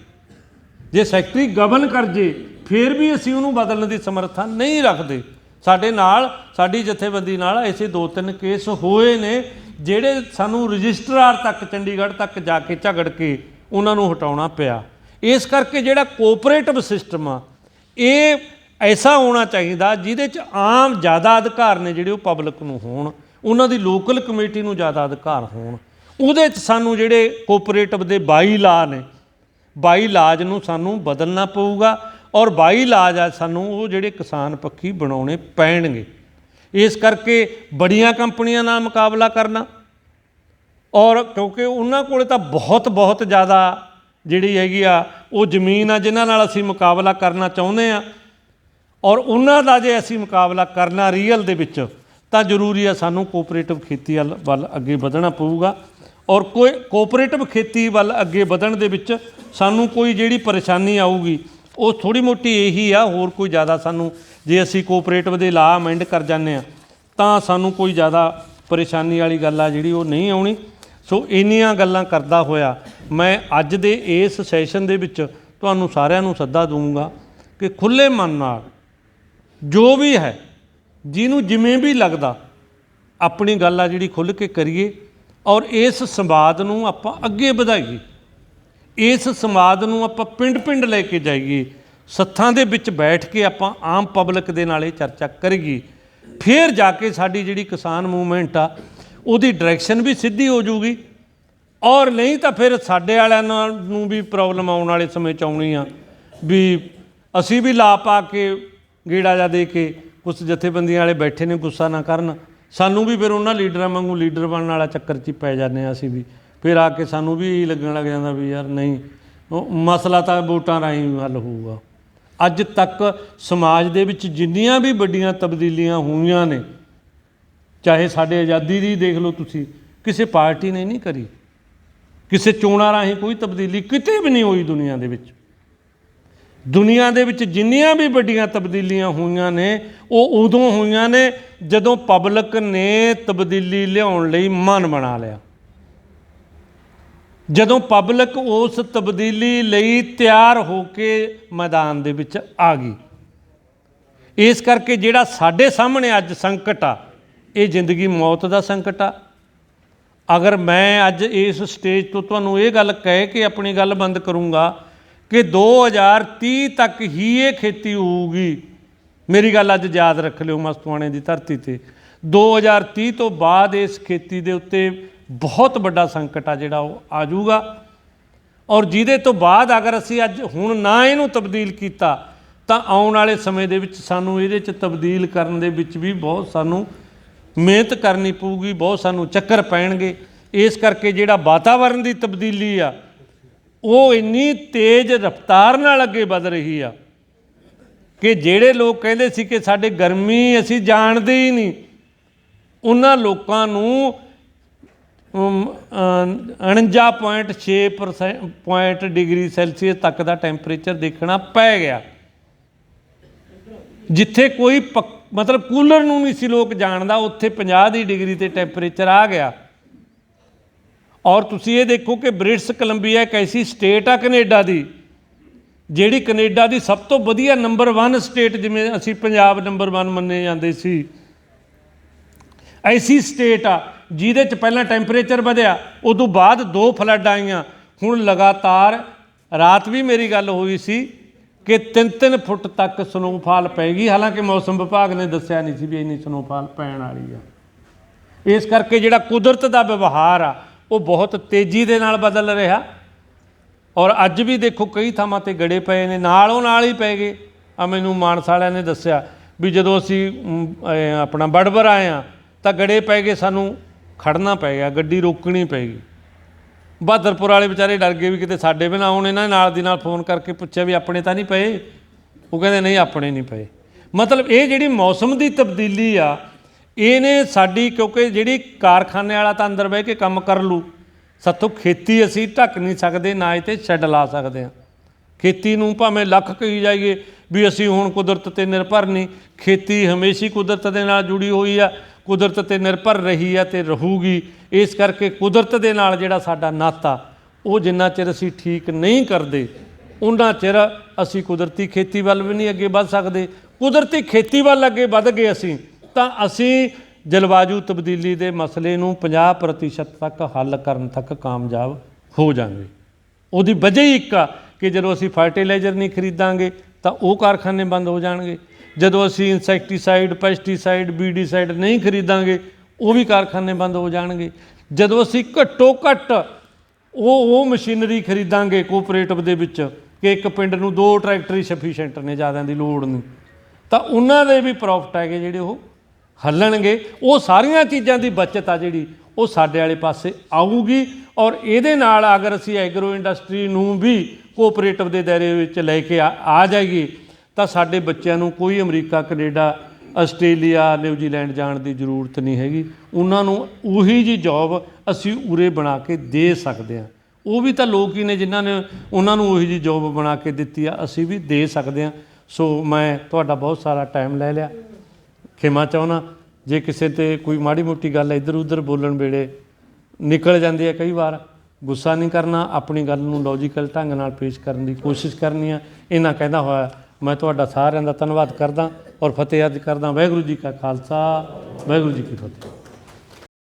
ਜੇ ਸੈਕਟਰੀ ਗਬਨ ਕਰ ਜੇ ਫਿਰ ਵੀ ਅਸੀਂ ਉਹਨੂੰ ਬਦਲਣ ਦੀ ਸਮਰੱਥਾ ਨਹੀਂ ਰੱਖਦੇ। ਸਾਡੇ ਨਾਲ, ਸਾਡੀ ਜਥੇਬੰਦੀ ਨਾਲ ਐਸੇ 2-3 ਕੇਸ ਹੋਏ ਨੇ ਜਿਹੜੇ ਸਾਨੂੰ ਰਜਿਸਟਰਾਰ ਤੱਕ, ਚੰਡੀਗੜ੍ਹ ਤੱਕ ਜਾ ਕੇ ਝਗੜ ਕੇ ਉਹਨਾਂ ਨੂੰ ਹਟਾਉਣਾ ਪਿਆ। ਇਸ ਕਰਕੇ ਜਿਹੜਾ ਕੋਆਪਰੇਟਿਵ ਸਿਸਟਮ ਆ ਇਹ ਐਸਾ ਹੋਣਾ ਚਾਹੀਦਾ ਜਿਹਦੇ 'ਚ ਆਮ ਜ਼ਿਆਦਾ ਅਧਿਕਾਰ ਨੇ ਜਿਹੜੇ ਉਹ ਪਬਲਿਕ ਨੂੰ ਹੋਣ, ਉਹਨਾਂ ਦੀ ਲੋਕਲ ਕਮੇਟੀ ਨੂੰ ਜ਼ਿਆਦਾ ਅਧਿਕਾਰ ਹੋਣ। ਉਹਦੇ 'ਚ ਸਾਨੂੰ ਜਿਹੜੇ ਕੋਆਪਰੇਟਿਵ ਦੇ 22 ਲਾ ਨੇ, 22 ਲਾਜ ਨੂੰ ਸਾਨੂੰ ਬਦਲਣਾ ਪਊਗਾ ਔਰ 22 ਲਾਜ ਆ ਸਾਨੂੰ ਉਹ ਜਿਹੜੇ ਕਿਸਾਨ ਪੱਖੀ ਬਣਾਉਣੇ ਪੈਣਗੇ। ਇਸ ਕਰਕੇ ਬੜੀਆਂ ਕੰਪਨੀਆਂ ਨਾਲ ਮੁਕਾਬਲਾ ਕਰਨਾ, ਔਰ ਕਿਉਂਕਿ ਉਹਨਾਂ ਕੋਲ ਤਾਂ ਬਹੁਤ ਜ਼ਿਆਦਾ ਜਿਹੜੀ ਹੈਗੀ ਆ ਉਹ ਜ਼ਮੀਨ ਆ ਜਿਨ੍ਹਾਂ ਨਾਲ ਅਸੀਂ ਮੁਕਾਬਲਾ ਕਰਨਾ ਚਾਹੁੰਦੇ ਆ, ਔਰ ਉਹਨਾਂ ਦਾ ਜੇ ਅਸੀਂ ਮੁਕਾਬਲਾ ਕਰਨਾ ਰੀਅਲ ਦੇ ਵਿੱਚ ਤਾਂ ਜ਼ਰੂਰੀ ਆ ਸਾਨੂੰ ਕੋਆਪਰੇਟਿਵ ਖੇਤੀ ਵੱਲ ਅੱਗੇ ਵਧਣਾ ਪਊਗਾ। ਔਰ ਕੋਈ ਕੋਆਪਰੇਟਿਵ ਖੇਤੀ ਵੱਲ ਅੱਗੇ ਵਧਣ ਦੇ ਵਿੱਚ ਸਾਨੂੰ ਕੋਈ ਜਿਹੜੀ ਪਰੇਸ਼ਾਨੀ ਆਊਗੀ ਉਹ ਥੋੜ੍ਹੀ ਮੋਟੀ ਇਹੀ ਆ, ਹੋਰ ਕੋਈ ਜ਼ਿਆਦਾ ਸਾਨੂੰ, ਜੇ ਅਸੀਂ ਕੋਆਪਰੇਟਿਵ ਦੇ ਲਾ ਅਮੈਂਡ ਕਰ ਜਾਂਦੇ ਹਾਂ ਤਾਂ ਸਾਨੂੰ ਕੋਈ ਜ਼ਿਆਦਾ ਪਰੇਸ਼ਾਨੀ ਵਾਲੀ ਗੱਲ ਆ ਜਿਹੜੀ ਉਹ ਨਹੀਂ ਆਉਣੀ। ਸੋ ਇੰਨੀਆਂ ਗੱਲਾਂ ਕਰਦਾ ਹੋਇਆ ਮੈਂ ਅੱਜ ਦੇ ਇਸ ਸੈਸ਼ਨ ਦੇ ਵਿੱਚ ਤੁਹਾਨੂੰ ਸਾਰਿਆਂ ਨੂੰ ਸੱਦਾ ਦੂੰਗਾ ਕਿ ਖੁੱਲ੍ਹੇ ਮਨ ਨਾਲ ਜੋ ਵੀ ਹੈ, ਜਿਹਨੂੰ ਜਿਵੇਂ ਵੀ ਲੱਗਦਾ, ਆਪਣੀ ਗੱਲ ਆ ਜਿਹੜੀ ਖੁੱਲ੍ਹ ਕੇ ਕਰੀਏ ਔਰ ਇਸ ਸੰਵਾਦ ਨੂੰ ਆਪਾਂ ਅੱਗੇ ਵਧਾਈਏ। ਇਸ ਸੰਵਾਦ ਨੂੰ ਆਪਾਂ ਪਿੰਡ ਲੈ ਕੇ ਜਾਈਏ, ਸੱਥਾਂ ਦੇ ਵਿੱਚ ਬੈਠ ਕੇ ਆਪਾਂ ਆਮ ਪਬਲਿਕ ਦੇ ਨਾਲ ਇਹ ਚਰਚਾ ਕਰੀਏ। ਫਿਰ ਜਾ ਕੇ ਸਾਡੀ ਜਿਹੜੀ ਕਿਸਾਨ ਮੂਵਮੈਂਟ ਆ ਉਹਦੀ ਡਾਇਰੈਕਸ਼ਨ ਵੀ ਸਿੱਧੀ ਹੋ ਜੂਗੀ। ਔਰ ਨਹੀਂ ਤਾਂ ਫਿਰ ਸਾਡੇ ਵਾਲਿਆਂ ਨੂੰ ਵੀ ਪ੍ਰੋਬਲਮ ਆਉਣ ਵਾਲੇ ਸਮੇਂ 'ਚ ਆਉਣੀ ਆ ਵੀ ਅਸੀਂ ਵੀ ਲਾ ਪਾ ਕੇ ਗੇੜਾ ਜਾ ਦੇ ਕੇ, ਕੁਛ ਜਥੇਬੰਦੀਆਂ ਵਾਲੇ ਬੈਠੇ ਨੇ ਗੁੱਸਾ ਨਾ ਕਰਨ, ਸਾਨੂੰ ਵੀ ਫਿਰ ਉਹਨਾਂ ਲੀਡਰਾਂ ਵਾਂਗੂ ਲੀਡਰ ਬਣਨ ਵਾਲਾ ਚੱਕਰ 'ਚ ਪੈ ਜਾਂਦੇ ਹਾਂ ਅਸੀਂ ਵੀ। ਫਿਰ ਆ ਕੇ ਸਾਨੂੰ ਵੀ ਲੱਗਣ ਲੱਗ ਜਾਂਦਾ ਵੀ ਯਾਰ ਨਹੀਂ, ਮਸਲਾ ਤਾਂ ਵੋਟਾਂ ਰਾਹੀਂ ਹੱਲ ਹੋਊਗਾ। ਅੱਜ ਤੱਕ ਸਮਾਜ ਦੇ ਵਿੱਚ ਜਿੰਨੀਆਂ ਵੀ ਵੱਡੀਆਂ ਤਬਦੀਲੀਆਂ ਹੋਈਆਂ ਨੇ, ਚਾਹੇ ਸਾਡੇ ਆਜ਼ਾਦੀ ਦੀ ਦੇਖ ਲਓ ਤੁਸੀਂ, ਕਿਸੇ ਪਾਰਟੀ ਨੇ ਨਹੀਂ ਕਰੀ। ਕਿਸੇ ਚੋਣਾਂ ਰਾਹੀਂ ਕੋਈ ਤਬਦੀਲੀ ਕਿਤੇ ਵੀ ਨਹੀਂ ਹੋਈ ਦੁਨੀਆ ਦੇ ਵਿੱਚ। ਦੁਨੀਆ ਦੇ ਵਿੱਚ ਜਿੰਨੀਆਂ ਵੀ ਵੱਡੀਆਂ ਤਬਦੀਲੀਆਂ ਹੋਈਆਂ ਨੇ ਉਹ ਉਦੋਂ ਹੋਈਆਂ ਨੇ ਜਦੋਂ ਪਬਲਿਕ ਨੇ ਤਬਦੀਲੀ ਲਿਆਉਣ ਲਈ ਮਨ ਬਣਾ ਲਿਆ, ਜਦੋਂ ਪਬਲਿਕ ਉਸ ਤਬਦੀਲੀ ਲਈ ਤਿਆਰ ਹੋ ਕੇ ਮੈਦਾਨ ਦੇ ਵਿੱਚ ਆ ਗਈ। ਇਸ ਕਰਕੇ ਜਿਹੜਾ ਸਾਡੇ ਸਾਹਮਣੇ ਅੱਜ ਸੰਕਟ ਆ, ਇਹ ਜ਼ਿੰਦਗੀ ਮੌਤ ਦਾ ਸੰਕਟ ਆ। ਅਗਰ ਮੈਂ ਅੱਜ ਇਸ ਸਟੇਜ ਤੋਂ ਤੁਹਾਨੂੰ ਇਹ ਗੱਲ ਕਹਿ ਕੇ ਆਪਣੀ ਗੱਲ ਬੰਦ ਕਰੂੰਗਾ ਕਿ 2030 ਤੱਕ ਹੀ ਇਹ ਖੇਤੀ ਹੋਊਗੀ, ਮੇਰੀ ਗੱਲ ਅੱਜ ਯਾਦ ਰੱਖ ਲਿਓ ਮਸਤੂਆਣੇ ਦੀ ਧਰਤੀ 'ਤੇ, 2030 ਤੋਂ ਬਾਅਦ ਇਸ ਖੇਤੀ ਦੇ ਉੱਤੇ ਬਹੁਤ ਵੱਡਾ ਸੰਕਟ ਆ ਜਿਹੜਾ ਉਹ ਆ ਜਾਊਗਾ। ਔਰ ਜਿਹਦੇ ਤੋਂ ਬਾਅਦ ਅਗਰ ਅਸੀਂ ਅੱਜ ਹੁਣ ਨਾ ਇਹਨੂੰ ਤਬਦੀਲ ਕੀਤਾ ਤਾਂ ਆਉਣ ਵਾਲੇ ਸਮੇਂ ਦੇ ਵਿੱਚ ਸਾਨੂੰ ਇਹਦੇ 'ਚ ਤਬਦੀਲ ਕਰਨ ਦੇ ਵਿੱਚ ਵੀ ਬਹੁਤ ਸਾਨੂੰ ਮਿਹਨਤ ਕਰਨੀ ਪਊਗੀ, ਬਹੁਤ ਸਾਨੂੰ ਚੱਕਰ ਪੈਣਗੇ। ਇਸ ਕਰਕੇ ਜਿਹੜਾ ਵਾਤਾਵਰਨ ਦੀ ਤਬਦੀਲੀ ਆ ਉਹ ਇੰਨੀ ਤੇਜ਼ ਰਫ਼ਤਾਰ ਨਾਲ ਅੱਗੇ ਵਧ ਰਹੀ ਆ ਕਿ ਜਿਹੜੇ ਲੋਕ ਕਹਿੰਦੇ ਸੀ ਕਿ ਸਾਡੇ ਗਰਮੀ ਅਸੀਂ ਜਾਣਦੇ ਹੀ ਨਹੀਂ, ਉਹਨਾਂ ਲੋਕਾਂ ਨੂੰ 49.6 ਡਿਗਰੀ ਸੈਲਸੀਅਸ ਤੱਕ ਦਾ ਟੈਂਪਰੇਚਰ ਦੇਖਣਾ ਪੈ ਗਿਆ। ਜਿੱਥੇ ਕੋਈ ਮਤਲਬ ਕੂਲਰ ਨੂੰ ਨਹੀਂ ਸੀ ਲੋਕ ਜਾਣਦਾ, ਉੱਥੇ 50 ਦੀ ਡਿਗਰੀ ਤੇ ਟੈਂਪਰੇਚਰ ਆ ਗਿਆ। ਔਰ ਤੁਸੀਂ ਇਹ ਦੇਖੋ ਕਿ ਬ੍ਰਿਟਿਸ਼ ਕੋਲੰਬੀਆ ਇੱਕ ਐਸੀ ਸਟੇਟ ਆ ਕੈਨੇਡਾ ਦੀ, ਜਿਹੜੀ ਕੈਨੇਡਾ ਦੀ ਸਭ ਤੋਂ ਵਧੀਆ ਨੰਬਰ 1 ਸਟੇਟ, ਜਿਵੇਂ ਅਸੀਂ ਪੰਜਾਬ ਨੰਬਰ 1 ਮੰਨੇ ਜਾਂਦੇ ਸੀ, ਐਸੀ ਸਟੇਟ ਆ ਜਿਹਦੇ 'ਚ ਪਹਿਲਾਂ ਟੈਂਪਰੇਚਰ ਵਧਿਆ, ਉਦੋਂ ਬਾਅਦ 2 ਫਲੱਡ ਆਈਆਂ। ਹੁਣ ਲਗਾਤਾਰ ਰਾਤ ਵੀ ਮੇਰੀ ਗੱਲ ਹੋਈ ਸੀ ਕਿ 3-3 ਫੁੱਟ ਤੱਕ ਸਨੋਫਾਲ ਪੈ ਗਈ, ਹਾਲਾਂਕਿ ਮੌਸਮ ਵਿਭਾਗ ਨੇ ਦੱਸਿਆ ਨਹੀਂ ਸੀ ਵੀ ਇੰਨੀ ਸਨੋਫਾਲ ਪੈਣ ਵਾਲੀ ਆ। ਇਸ ਕਰਕੇ ਜਿਹੜਾ ਕੁਦਰਤ ਦਾ ਵਿਵਹਾਰ ਆ ਉਹ ਬਹੁਤ ਤੇਜ਼ੀ ਦੇ ਨਾਲ ਬਦਲ ਰਿਹਾ। ਔਰ ਅੱਜ ਵੀ ਦੇਖੋ ਕਈ ਥਾਵਾਂ 'ਤੇ ਗੜੇ ਪਏ ਨੇ, ਨਾਲੋਂ ਨਾਲ ਹੀ ਪੈ ਗਏ। ਮੈਨੂੰ ਮਾਨਸਾ ਵਾਲਿਆਂ ਨੇ ਦੱਸਿਆ ਵੀ ਜਦੋਂ ਅਸੀਂ ਆਪਣਾ ਬੜਬਰ ਆਏ ਹਾਂ ਤਾਂ ਗੜੇ ਪੈ ਗਏ, ਸਾਨੂੰ ਖੜਨਾ ਪੈ ਗਿਆ, ਗੱਡੀ ਰੋਕਣੀ ਪੈ ਗਈ। ਬਹਾਦਰਪੁਰ ਵਾਲੇ ਵਿਚਾਰੇ ਡਰ ਗਏ ਵੀ ਕਿਤੇ ਸਾਡੇ ਵੀ ਨਾ ਆਉਣ। ਇਹਨਾਂ ਨਾਲ ਦੀ ਨਾਲ ਫੋਨ ਕਰਕੇ ਪੁੱਛਿਆ ਵੀ ਆਪਣੇ ਤਾਂ ਨਹੀਂ ਪਏ? ਉਹ ਕਹਿੰਦੇ ਨਹੀਂ, ਆਪਣੇ ਨਹੀਂ ਪਏ। ਮਤਲਬ ਇਹ ਜਿਹੜੀ ਮੌਸਮ ਦੀ ਤਬਦੀਲੀ ਆ, ਇਹਨੇ ਸਾਡੀ, ਕਿਉਂਕਿ ਜਿਹੜੀ ਕਾਰਖਾਨੇ ਵਾਲਾ ਤਾਂ ਅੰਦਰ ਬਹਿ ਕੇ ਕੰਮ ਕਰ ਲੂ, ਸਾਥੋਂ ਖੇਤੀ ਅਸੀਂ ਢੱਕ ਨਹੀਂ ਸਕਦੇ, ਨਾ ਇਹ 'ਤੇ ਸ਼ੈੱਡ ਲਾ ਸਕਦੇ ਹਾਂ। ਖੇਤੀ ਨੂੰ ਭਾਵੇਂ ਲੱਖ ਕਹੀ ਜਾਈਏ ਵੀ ਅਸੀਂ ਹੁਣ ਕੁਦਰਤ 'ਤੇ ਨਿਰਭਰ ਨਹੀਂ, ਖੇਤੀ ਹਮੇਸ਼ਾ ਕੁਦਰਤ ਦੇ ਨਾਲ ਜੁੜੀ ਹੋਈ ਆ, ਕੁਦਰਤ 'ਤੇ ਨਿਰਭਰ ਰਹੀ ਆ ਅਤੇ ਰਹੂਗੀ। ਇਸ ਕਰਕੇ ਕੁਦਰਤ ਦੇ ਨਾਲ ਜਿਹੜਾ ਸਾਡਾ ਨਾਤਾ, ਉਹ ਜਿੰਨਾ ਚਿਰ ਅਸੀਂ ਠੀਕ ਨਹੀਂ ਕਰਦੇ, ਉਹਨਾਂ ਚਿਰ ਅਸੀਂ ਕੁਦਰਤੀ ਖੇਤੀ ਵੱਲ ਵੀ ਨਹੀਂ ਅੱਗੇ ਵੱਧ ਸਕਦੇ। ਕੁਦਰਤੀ ਖੇਤੀ ਵੱਲ ਅੱਗੇ ਵੱਧ ਗਏ ਅਸੀਂ ਤਾਂ ਅਸੀਂ ਜਲਵਾਯੂ ਤਬਦੀਲੀ ਦੇ ਮਸਲੇ ਨੂੰ 50% ਤੱਕ ਹੱਲ ਕਰਨ ਤੱਕ ਕਾਮਯਾਬ ਹੋ ਜਾਵਾਂਗੇ। ਉਹਦੀ ਵਜ੍ਹਾ ਹੀ ਇੱਕ ਆ ਕਿ ਜਦੋਂ ਅਸੀਂ ਫਰਟੀਲਾਈਜ਼ਰ ਨਹੀਂ ਖਰੀਦਾਂਗੇ ਤਾਂ ਉਹ ਕਾਰਖਾਨੇ ਬੰਦ ਹੋ ਜਾਣਗੇ। ਜਦੋਂ ਅਸੀਂ ਇਨਸੈਕਟੀਸਾਈਡ, ਪੈਸਟੀਸਾਈਡ, ਵੀਡੀਸਾਈਡ ਨਹੀਂ ਖਰੀਦਾਂਗੇ, ਉਹ ਵੀ ਕਾਰਖਾਨੇ ਬੰਦ ਹੋ ਜਾਣਗੇ। ਜਦੋਂ ਅਸੀਂ ਘੱਟੋ ਘੱਟ ਉਹ ਮਸ਼ੀਨਰੀ ਖਰੀਦਾਂਗੇ ਕੋਆਪਰੇਟਿਵ ਦੇ ਵਿੱਚ ਕਿ ਇੱਕ ਪਿੰਡ ਨੂੰ 2 ਟਰੈਕਟਰ ਹੀ ਸਫੀਸ਼ੈਂਟ ਨੇ, ਜ਼ਿਆਦਾ ਦੀ ਲੋੜ ਨਹੀਂ, ਤਾਂ ਉਹਨਾਂ ਦੇ ਵੀ ਪ੍ਰੋਫਿਟ ਹੈਗੇ ਜਿਹੜੇ ਉਹ ਹੱਲਣਗੇ। ਉਹ ਸਾਰੀਆਂ ਚੀਜ਼ਾਂ ਦੀ ਬਚਤ ਆ ਜਿਹੜੀ ਉਹ ਸਾਡੇ ਵਾਲੇ ਪਾਸੇ ਆਊਗੀ। ਔਰ ਇਹਦੇ ਨਾਲ ਅਗਰ ਅਸੀਂ ਐਗਰੋ ਇੰਡਸਟਰੀ ਨੂੰ ਵੀ ਕੋਆਪਰੇਟਿਵ ਦੇ ਦਾਇਰੇ ਵਿੱਚ ਲੈ ਕੇ ਆ ਜਾਈਏ ਤਾਂ ਸਾਡੇ ਬੱਚਿਆਂ ਨੂੰ ਕੋਈ ਅਮਰੀਕਾ, ਕੈਨੇਡਾ, ਆਸਟ੍ਰੇਲੀਆ, ਨਿਊਜ਼ੀਲੈਂਡ ਜਾਣ ਦੀ ਜ਼ਰੂਰਤ ਨਹੀਂ ਹੈਗੀ। ਉਹਨਾਂ ਨੂੰ ਉਹੀ ਜਿਹੀ ਜੋਬ ਅਸੀਂ ਉਰੇ ਬਣਾ ਕੇ ਦੇ ਸਕਦੇ ਹਾਂ। ਉਹ ਵੀ ਤਾਂ ਲੋਕ ਹੀ ਨੇ ਜਿਨ੍ਹਾਂ ਨੇ ਉਹਨਾਂ ਨੂੰ ਉਹੀ ਜਿਹੀ ਜੋਬ ਬਣਾ ਕੇ ਦਿੱਤੀ ਆ, ਅਸੀਂ ਵੀ ਦੇ ਸਕਦੇ ਹਾਂ। ਸੋ ਮੈਂ ਤੁਹਾਡਾ ਬਹੁਤ ਸਾਰਾ ਟਾਈਮ ਲੈ ਲਿਆ, ਖਿਮਾ ਚਾਹੁੰਦਾ ਜੇ ਕਿਸੇ 'ਤੇ ਕੋਈ ਮਾੜੀ ਮੋਟੀ ਗੱਲ ਇੱਧਰ ਉੱਧਰ ਬੋਲਣ ਵੇਲੇ ਨਿਕਲ ਜਾਂਦੀ ਹੈ। ਕਈ ਵਾਰ ਗੁੱਸਾ ਨਹੀਂ ਕਰਨਾ, ਆਪਣੀ ਗੱਲ ਨੂੰ ਲੌਜੀਕਲ ਢੰਗ ਨਾਲ ਪੇਸ਼ ਕਰਨ ਦੀ ਕੋਸ਼ਿਸ਼ ਕਰਨੀ ਆ। ਇਹਨਾਂ ਕਹਿੰਦਾ ਹੋਇਆ ਮੈਂ ਤੁਹਾਡਾ ਸਾਰਿਆਂ ਦਾ ਧੰਨਵਾਦ ਕਰਦਾ ਔਰ ਫਤਿਹ ਅਰਜ਼ ਕਰਦਾ। ਵਾਹਿਗੁਰੂ ਜੀ ਕਾ ਖਾਲਸਾ, ਵਾਹਿਗੁਰੂ ਜੀ ਕੀ ਫਤਿਹ।